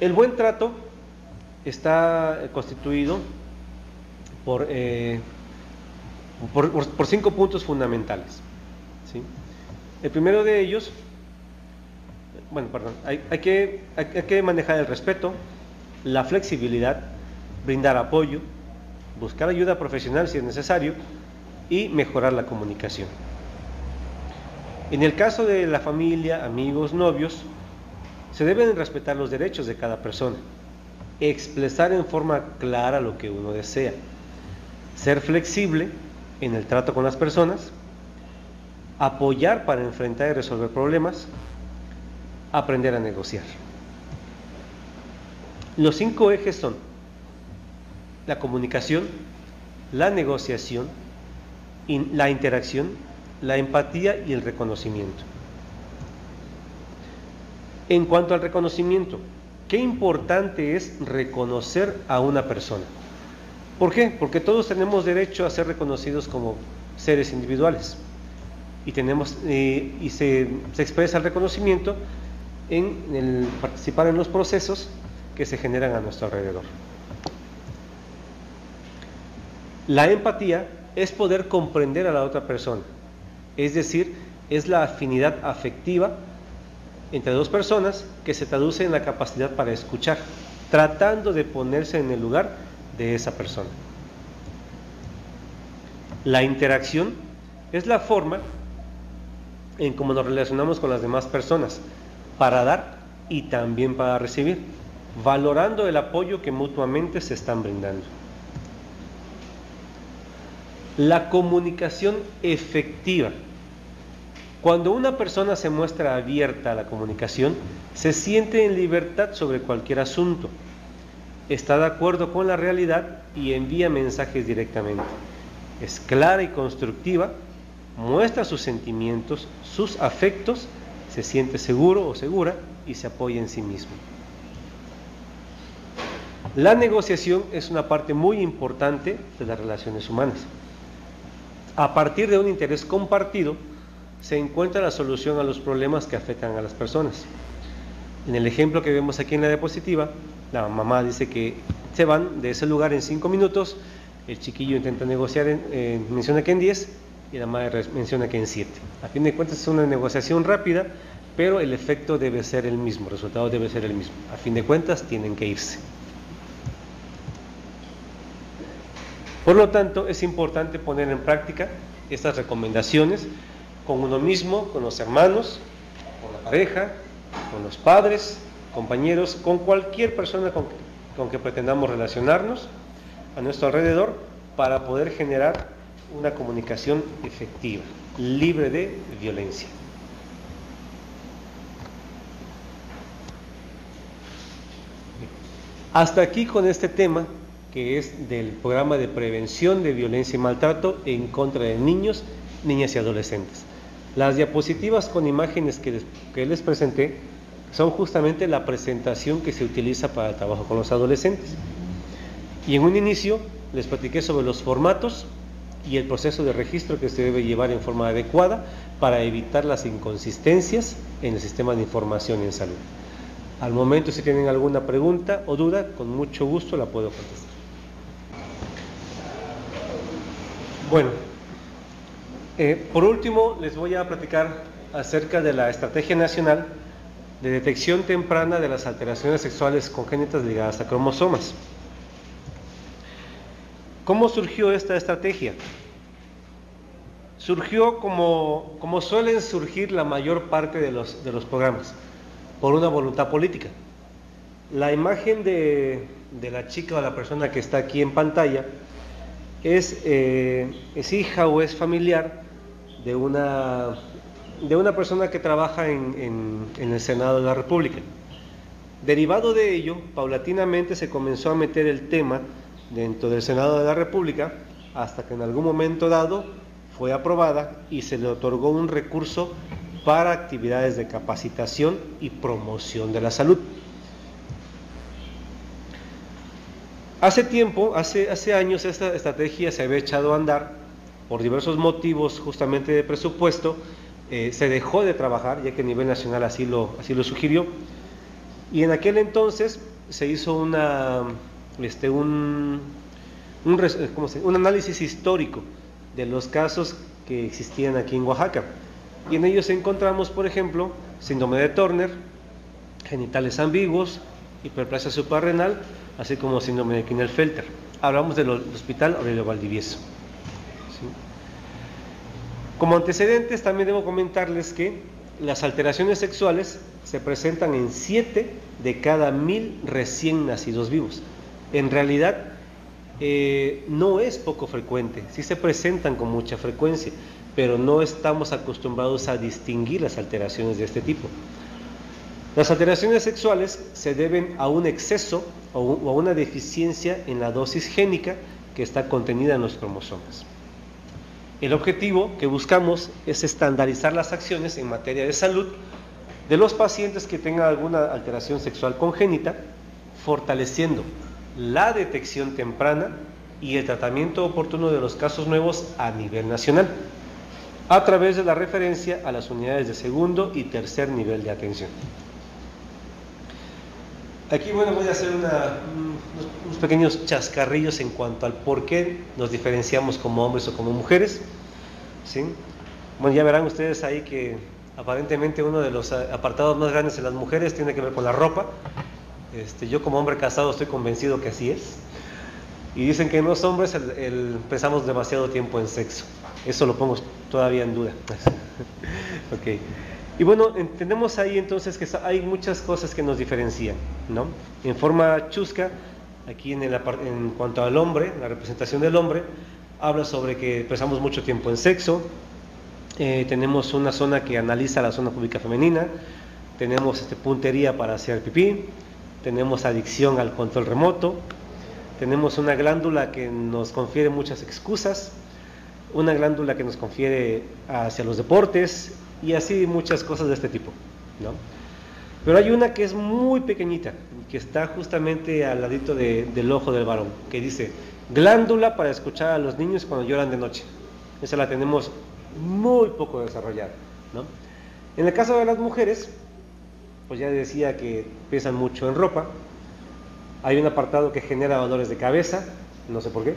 El buen trato está constituido por 5 puntos fundamentales, ¿sí? El primero de ellos, hay que manejar el respeto, la flexibilidad, brindar apoyo, buscar ayuda profesional si es necesario y mejorar la comunicación. En el caso de la familia, amigos, novios, se deben respetar los derechos de cada persona, expresar en forma clara lo que uno desea, ser flexible en el trato con las personas, apoyar para enfrentar y resolver problemas, aprender a negociar. Los 5 ejes son la comunicación, la negociación, la interacción, la empatía y el reconocimiento. En cuanto al reconocimiento, qué importante es reconocer a una persona. ¿Por qué? Porque todos tenemos derecho a ser reconocidos como seres individuales y se expresa el reconocimiento en el participar en los procesos que se generan a nuestro alrededor. La empatía es poder comprender a la otra persona, es decir, es la afinidad afectiva entre dos personas que se traduce en la capacidad para escuchar, tratando de ponerse en el lugar de esa persona. La interacción es la forma en cómo nos relacionamos con las demás personas, para dar y también para recibir, valorando el apoyo que mutuamente se están brindando. La comunicación efectiva. Cuando una persona se muestra abierta a la comunicación, se siente en libertad sobre cualquier asunto, está de acuerdo con la realidad y envía mensajes directamente. Es clara y constructiva, muestra sus sentimientos, sus afectos, se siente seguro o segura y se apoya en sí mismo. La negociación es una parte muy importante de las relaciones humanas. A partir de un interés compartido, se encuentra la solución a los problemas que afectan a las personas. En el ejemplo que vemos aquí en la diapositiva, la mamá dice que se van de ese lugar en 5 minutos, el chiquillo intenta negociar, menciona que en 10 y la madre menciona que en 7. A fin de cuentas es una negociación rápida, pero el efecto debe ser el mismo, el resultado debe ser el mismo. A fin de cuentas tienen que irse. Por lo tanto, es importante poner en práctica estas recomendaciones con uno mismo, con los hermanos, con la pareja, con los padres, compañeros, con cualquier persona con que pretendamos relacionarnos a nuestro alrededor, para poder generar una comunicación efectiva, libre de violencia. Hasta aquí con este tema, que es del programa de prevención de violencia y maltrato en contra de niños, niñas y adolescentes. Las diapositivas con imágenes que les presenté son justamente la presentación que se utiliza para el trabajo con los adolescentes. Y en un inicio les platiqué sobre los formatos y el proceso de registro que se debe llevar en forma adecuada para evitar las inconsistencias en el sistema de información en salud. Al momento, si tienen alguna pregunta o duda, con mucho gusto la puedo contestar. Bueno, por último les voy a platicar acerca de la Estrategia Nacional de Detección Temprana de las Alteraciones Sexuales Congénitas ligadas a cromosomas. ¿Cómo surgió esta estrategia? Surgió como suelen surgir la mayor parte de los programas, por una voluntad política. La imagen de la chica o la persona que está aquí en pantalla es hija o es familiar de una persona que trabaja en el Senado de la República. Derivado de ello, paulatinamente se comenzó a meter el tema dentro del Senado de la República, hasta que en algún momento dado fue aprobada y se le otorgó un recurso para actividades de capacitación y promoción de la salud. Hace tiempo, hace años, esta estrategia se había echado a andar por diversos motivos, justamente de presupuesto. Se dejó de trabajar, ya que a nivel nacional así lo sugirió, y en aquel entonces se hizo un análisis histórico de los casos que existían aquí en Oaxaca, y en ellos encontramos, por ejemplo, síndrome de Turner, genitales ambiguos, hiperplasia suprarrenal, así como síndrome de Klinefelter. Hablamos del Hospital Aurelio Valdivieso. ¿Sí? Como antecedentes, también debo comentarles que las alteraciones sexuales se presentan en 7 de cada 1000 recién nacidos vivos. En realidad, no es poco frecuente, sí se presentan con mucha frecuencia, pero no estamos acostumbrados a distinguir las alteraciones de este tipo. Las alteraciones sexuales se deben a un exceso o a una deficiencia en la dosis génica que está contenida en los cromosomas. El objetivo que buscamos es estandarizar las acciones en materia de salud de los pacientes que tengan alguna alteración sexual congénita, fortaleciendo la detección temprana y el tratamiento oportuno de los casos nuevos a nivel nacional, a través de la referencia a las unidades de segundo y tercer nivel de atención. Aquí, bueno, voy a hacer unos pequeños chascarrillos en cuanto al por qué nos diferenciamos como hombres o como mujeres, ¿sí? Bueno, ya verán ustedes ahí que aparentemente uno de los apartados más grandes en las mujeres tiene que ver con la ropa. Yo como hombre casado estoy convencido que así es. Y dicen que en los hombres pensamos demasiado tiempo en sexo. Eso lo pongo todavía en duda. Ok. Y bueno, entendemos ahí entonces que hay muchas cosas que nos diferencian, ¿no? En forma chusca, aquí en cuanto al hombre, la representación del hombre, habla sobre que pasamos mucho tiempo en sexo. Tenemos una zona que analiza la zona pública femenina, tenemos puntería para hacer pipí, tenemos adicción al control remoto, tenemos una glándula que nos confiere muchas excusas, una glándula que nos confiere hacia los deportes y así muchas cosas de este tipo, ¿no? Pero hay una que es muy pequeñita, que está justamente al ladito del ojo del varón, que dice glándula para escuchar a los niños cuando lloran de noche. Esa la tenemos muy poco desarrollada, ¿no? En el caso de las mujeres, pues ya decía que piensan mucho en ropa. Hay un apartado que genera dolores de cabeza, no sé por qué.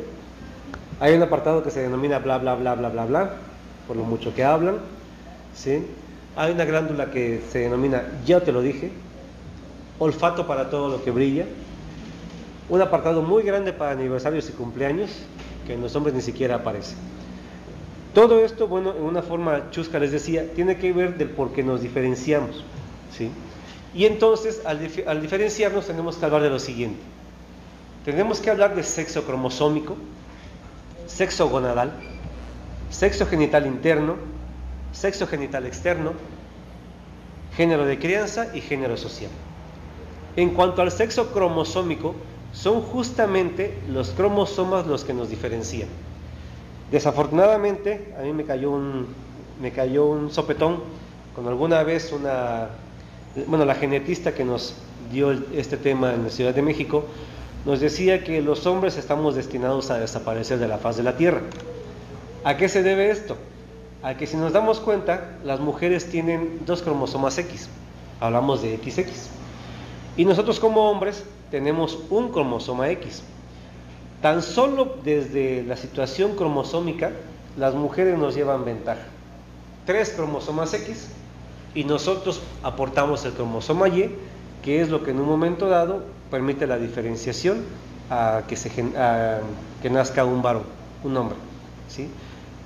Hay un apartado que se denomina bla bla bla bla bla bla, por lo mucho que hablan, ¿sí? Hay una glándula que se denomina, ya te lo dije, olfato para todo lo que brilla. Un apartado muy grande para aniversarios y cumpleaños, que en los hombres ni siquiera aparece. Todo esto, bueno, en una forma chusca les decía, tiene que ver del por qué nos diferenciamos, ¿sí? Y entonces, al diferenciarnos, tenemos que hablar de lo siguiente. Tenemos que hablar de sexo cromosómico, sexo gonadal, sexo genital interno, sexo genital externo, género de crianza y género social. En cuanto al sexo cromosómico, son justamente los cromosomas los que nos diferencian. Desafortunadamente, a mí me cayó un sopetón con alguna vez la genetista que nos dio este tema en la Ciudad de México, nos decía que los hombres estamos destinados a desaparecer de la faz de la Tierra. ¿A qué se debe esto? A que si nos damos cuenta, las mujeres tienen 2 cromosomas X, hablamos de XX, y nosotros como hombres tenemos un cromosoma X. Tan solo desde la situación cromosómica, las mujeres nos llevan ventaja. 3 cromosomas X y nosotros aportamos el cromosoma Y, que es lo que en un momento dado permite la diferenciación a que nazca un varón, un hombre, ¿sí?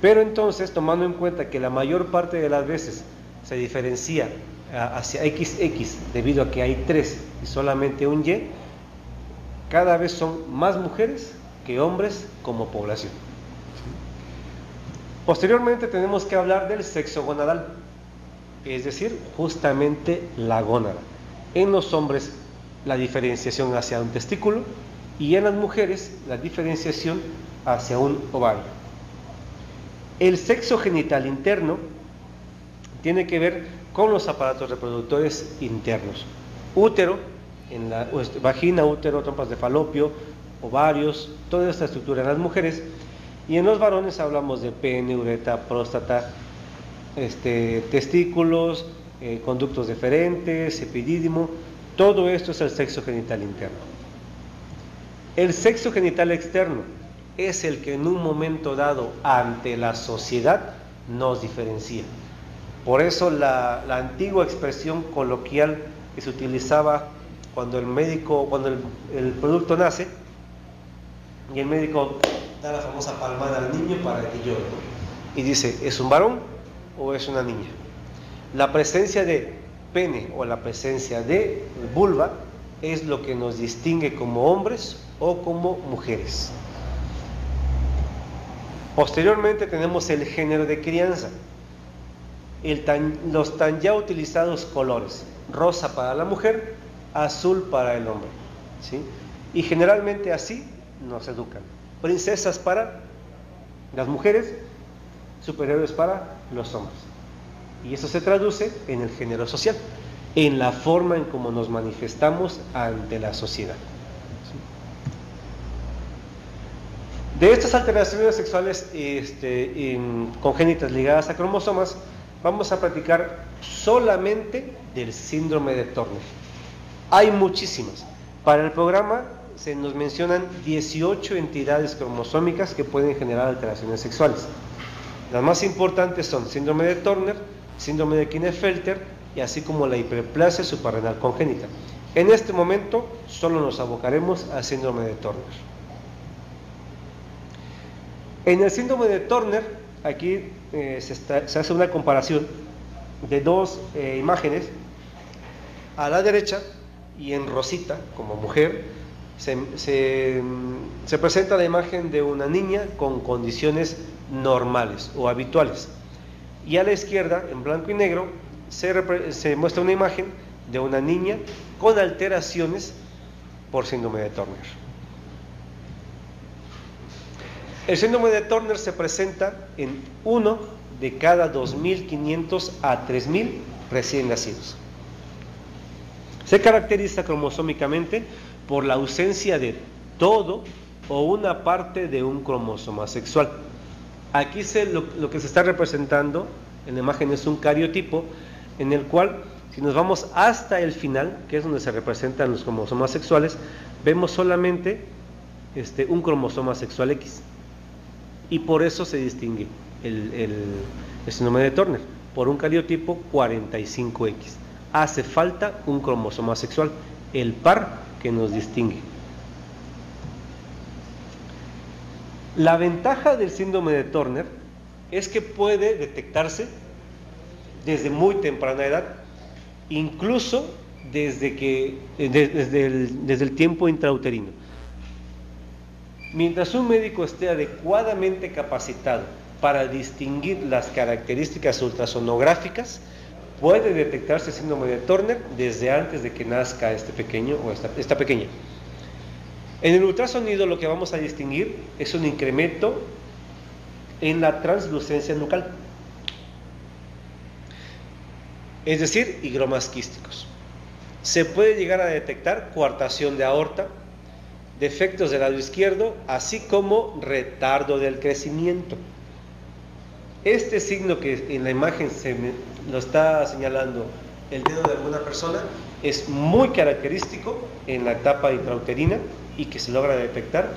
Pero entonces, tomando en cuenta que la mayor parte de las veces se diferencia hacia XX debido a que hay 3 y solamente un Y, cada vez son más mujeres que hombres como población. Posteriormente tenemos que hablar del sexo gonadal, es decir, justamente la gónada. En los hombres la diferenciación hacia un testículo y en las mujeres la diferenciación hacia un ovario. El sexo genital interno tiene que ver con los aparatos reproductores internos. Útero, vagina, útero, trompas de falopio, ovarios, toda esta estructura en las mujeres, y en los varones hablamos de pene, uretra, próstata, testículos, conductos deferentes, epidídimo. Todo esto es el sexo genital interno. El sexo genital externo es el que en un momento dado ante la sociedad nos diferencia. Por eso la antigua expresión coloquial que se utilizaba cuando el producto nace y el médico da la famosa palmada al niño para que llore, ¿no? Y dice, ¿es un varón o es una niña? La presencia de pene o la presencia de vulva es lo que nos distingue como hombres o como mujeres. Posteriormente tenemos el género de crianza, los tan ya utilizados colores, rosa para la mujer, azul para el hombre, ¿sí? Y generalmente así nos educan. Princesas para las mujeres, superhéroes para los hombres. Y eso se traduce en el género social, en la forma en cómo nos manifestamos ante la sociedad. De estas alteraciones sexuales congénitas ligadas a cromosomas, vamos a platicar solamente del síndrome de Turner. Hay muchísimas. Para el programa se nos mencionan 18 entidades cromosómicas que pueden generar alteraciones sexuales. Las más importantes son síndrome de Turner, síndrome de Klinefelter y así como la hiperplasia suprarrenal congénita. En este momento solo nos abocaremos al síndrome de Turner. En el síndrome de Turner, aquí se hace una comparación de dos imágenes. A la derecha y en rosita, como mujer, se presenta la imagen de una niña con condiciones normales o habituales. Y a la izquierda, en blanco y negro, se muestra una imagen de una niña con alteraciones por síndrome de Turner. El síndrome de Turner se presenta en 1 de cada 2.500 a 3.000 recién nacidos. Se caracteriza cromosómicamente por la ausencia de todo o una parte de un cromosoma sexual. Aquí lo que se está representando en la imagen es un cariotipo en el cual, si nos vamos hasta el final, que es donde se representan los cromosomas sexuales, vemos solamente un cromosoma sexual X. Y por eso se distingue el síndrome de Turner, por un cariotipo 45X. Hace falta un cromosoma sexual, el par que nos distingue. La ventaja del síndrome de Turner es que puede detectarse desde muy temprana edad, incluso desde el tiempo intrauterino. Mientras un médico esté adecuadamente capacitado para distinguir las características ultrasonográficas, puede detectarse síndrome de Turner desde antes de que nazca este pequeño o esta pequeña. En el ultrasonido lo que vamos a distinguir es un incremento en la translucencia nucal, es decir, higromas quísticos. Se puede llegar a detectar coartación de aorta, defectos del lado izquierdo, así como retardo del crecimiento. Este signo que en la imagen lo está señalando el dedo de alguna persona es muy característico en la etapa intrauterina y que se logra detectar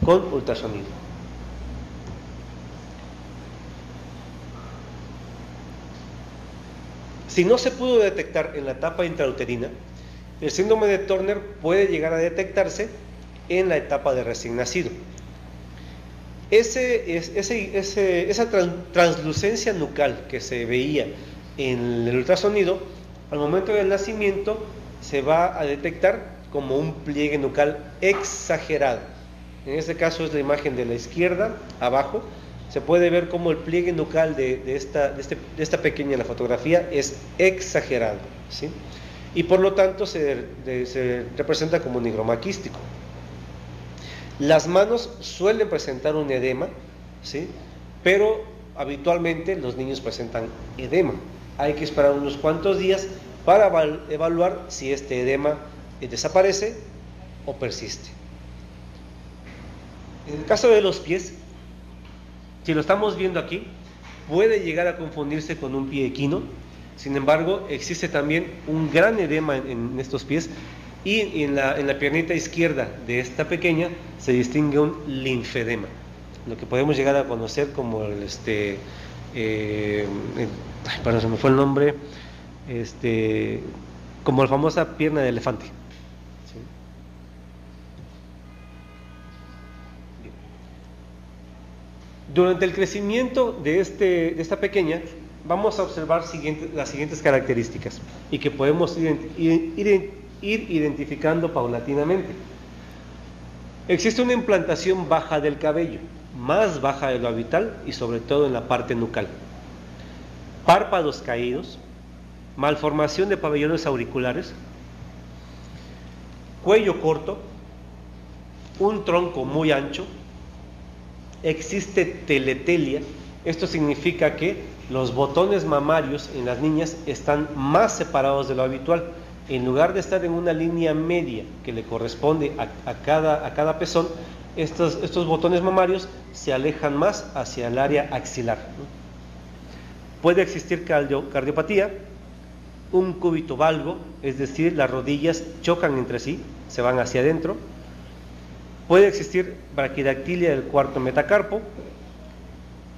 con ultrasonido. Si no se pudo detectar en la etapa intrauterina, el síndrome de Turner puede llegar a detectarse en la etapa de recién nacido. Esa translucencia nucal que se veía en el ultrasonido, al momento del nacimiento se va a detectar como un pliegue nucal exagerado. En este caso es la imagen de la izquierda, abajo. Se puede ver como el pliegue nucal de esta pequeña en la fotografía es exagerado, ¿sí? Y por lo tanto se representa como un higroma quístico. Las manos suelen presentar un edema, ¿sí? Pero habitualmente los niños presentan edema. Hay que esperar unos cuantos días para evaluar si este edema desaparece o persiste. En el caso de los pies, si lo estamos viendo aquí, puede llegar a confundirse con un pie equino. Sin embargo, existe también un gran edema en estos pies, y en la piernita izquierda de esta pequeña se distingue un linfedema, lo que podemos llegar a conocer como se me fue el nombre, como la famosa pierna de elefante. ¿Sí? Durante el crecimiento de esta pequeña, vamos a observar las siguientes características y que podemos ir identificando paulatinamente. Existe una implantación baja del cabello, más baja de lo habitual y sobre todo en la parte nucal. Párpados caídos, malformación de pabellones auriculares, cuello corto, un tronco muy ancho, existe teletelia. Esto significa que los botones mamarios en las niñas están más separados de lo habitual. En lugar de estar en una línea media que le corresponde a cada pezón, estos botones mamarios se alejan más hacia el área axilar. Puede existir cardiopatía, un cúbito valgo, es decir, las rodillas chocan entre sí, se van hacia adentro. Puede existir braquidactilia del cuarto metacarpo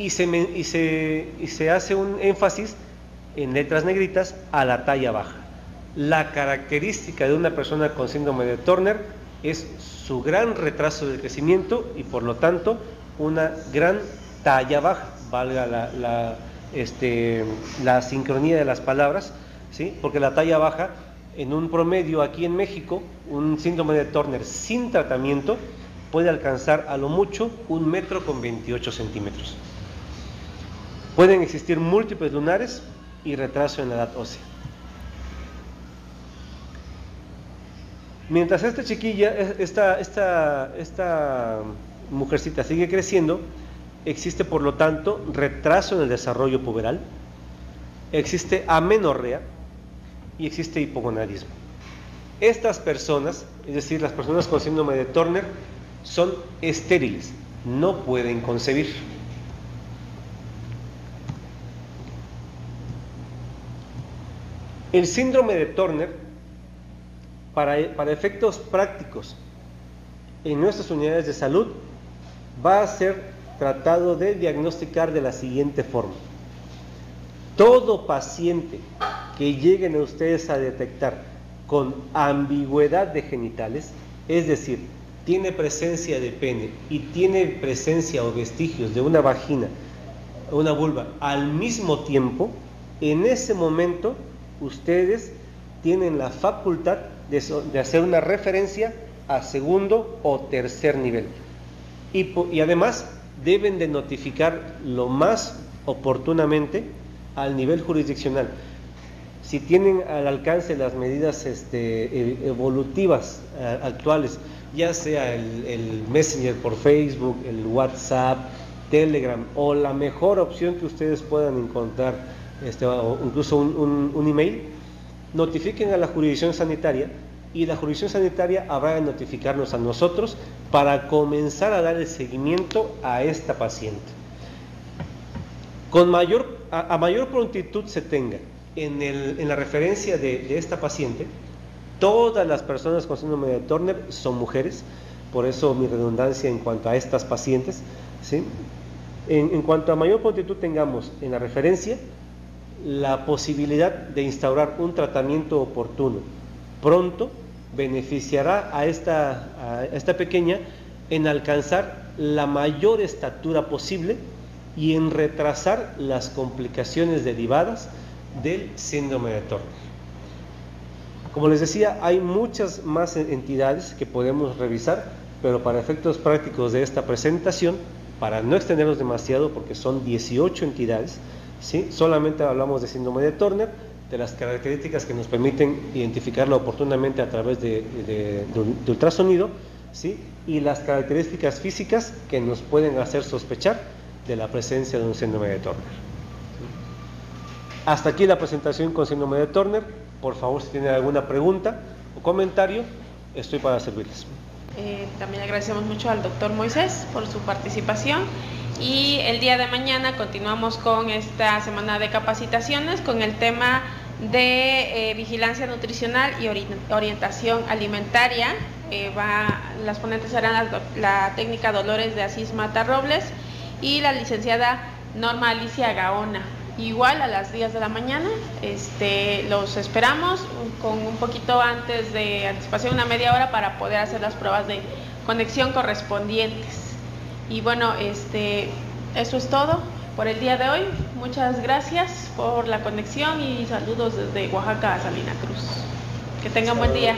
y se hace un énfasis en letras negritas a la talla baja. La característica de una persona con síndrome de Turner es su gran retraso del crecimiento y por lo tanto una gran talla baja, valga la sincronía de las palabras, ¿sí? Porque la talla baja, en un promedio aquí en México, un síndrome de Turner sin tratamiento puede alcanzar a lo mucho 1,28 m. Pueden existir múltiples lunares y retraso en la edad ósea. Mientras esta chiquilla, esta mujercita sigue creciendo, existe por lo tanto retraso en el desarrollo puberal, existe amenorrea y existe hipogonadismo. Estas personas, es decir, las personas con síndrome de Turner, son estériles, no pueden concebir. El síndrome de Turner, para efectos prácticos en nuestras unidades de salud, va a ser tratado de diagnosticar de la siguiente forma. Todo paciente que lleguen a ustedes a detectar con ambigüedad de genitales, es decir, tiene presencia de pene y tiene presencia o vestigios de una vagina o una vulva al mismo tiempo, en ese momento ustedes tienen la facultad de hacer una referencia a segundo o tercer nivel. Y además deben de notificar lo más oportunamente al nivel jurisdiccional. Si tienen al alcance las medidas evolutivas actuales, ya sea el Messenger por Facebook, el WhatsApp, Telegram o la mejor opción que ustedes puedan encontrar, o incluso un email, notifiquen a la jurisdicción sanitaria y la jurisdicción sanitaria habrá de notificarnos a nosotros para comenzar a dar el seguimiento a esta paciente. A mayor prontitud se tenga en la referencia de esta paciente, todas las personas con síndrome de Turner son mujeres, por eso mi redundancia en cuanto a estas pacientes, ¿sí? En cuanto a mayor prontitud tengamos en la referencia, la posibilidad de instaurar un tratamiento oportuno pronto beneficiará a esta pequeña en alcanzar la mayor estatura posible y en retrasar las complicaciones derivadas del síndrome de Turner. Como les decía, hay muchas más entidades que podemos revisar, pero para efectos prácticos de esta presentación, para no extendernos demasiado, porque son 18 entidades, ¿sí? Solamente hablamos de síndrome de Turner, de las características que nos permiten identificarlo oportunamente a través de ultrasonido, ¿sí? Y las características físicas que nos pueden hacer sospechar de la presencia de un síndrome de Turner. Hasta aquí la presentación con síndrome de Turner. Por favor, si tienen alguna pregunta o comentario, estoy para servirles. También agradecemos mucho al doctor Moisés por su participación. Y el día de mañana continuamos con esta semana de capacitaciones con el tema de vigilancia nutricional y orientación alimentaria. Las ponentes serán la técnica Dolores de Asís Mata Robles y la licenciada Norma Alicia Gaona. Igual a las 10 de la mañana, los esperamos con un poquito antes de anticipación, una media hora, para poder hacer las pruebas de conexión correspondientes. Y bueno, eso es todo por el día de hoy. Muchas gracias por la conexión y saludos desde Oaxaca a Salina Cruz. Que tengan buen día.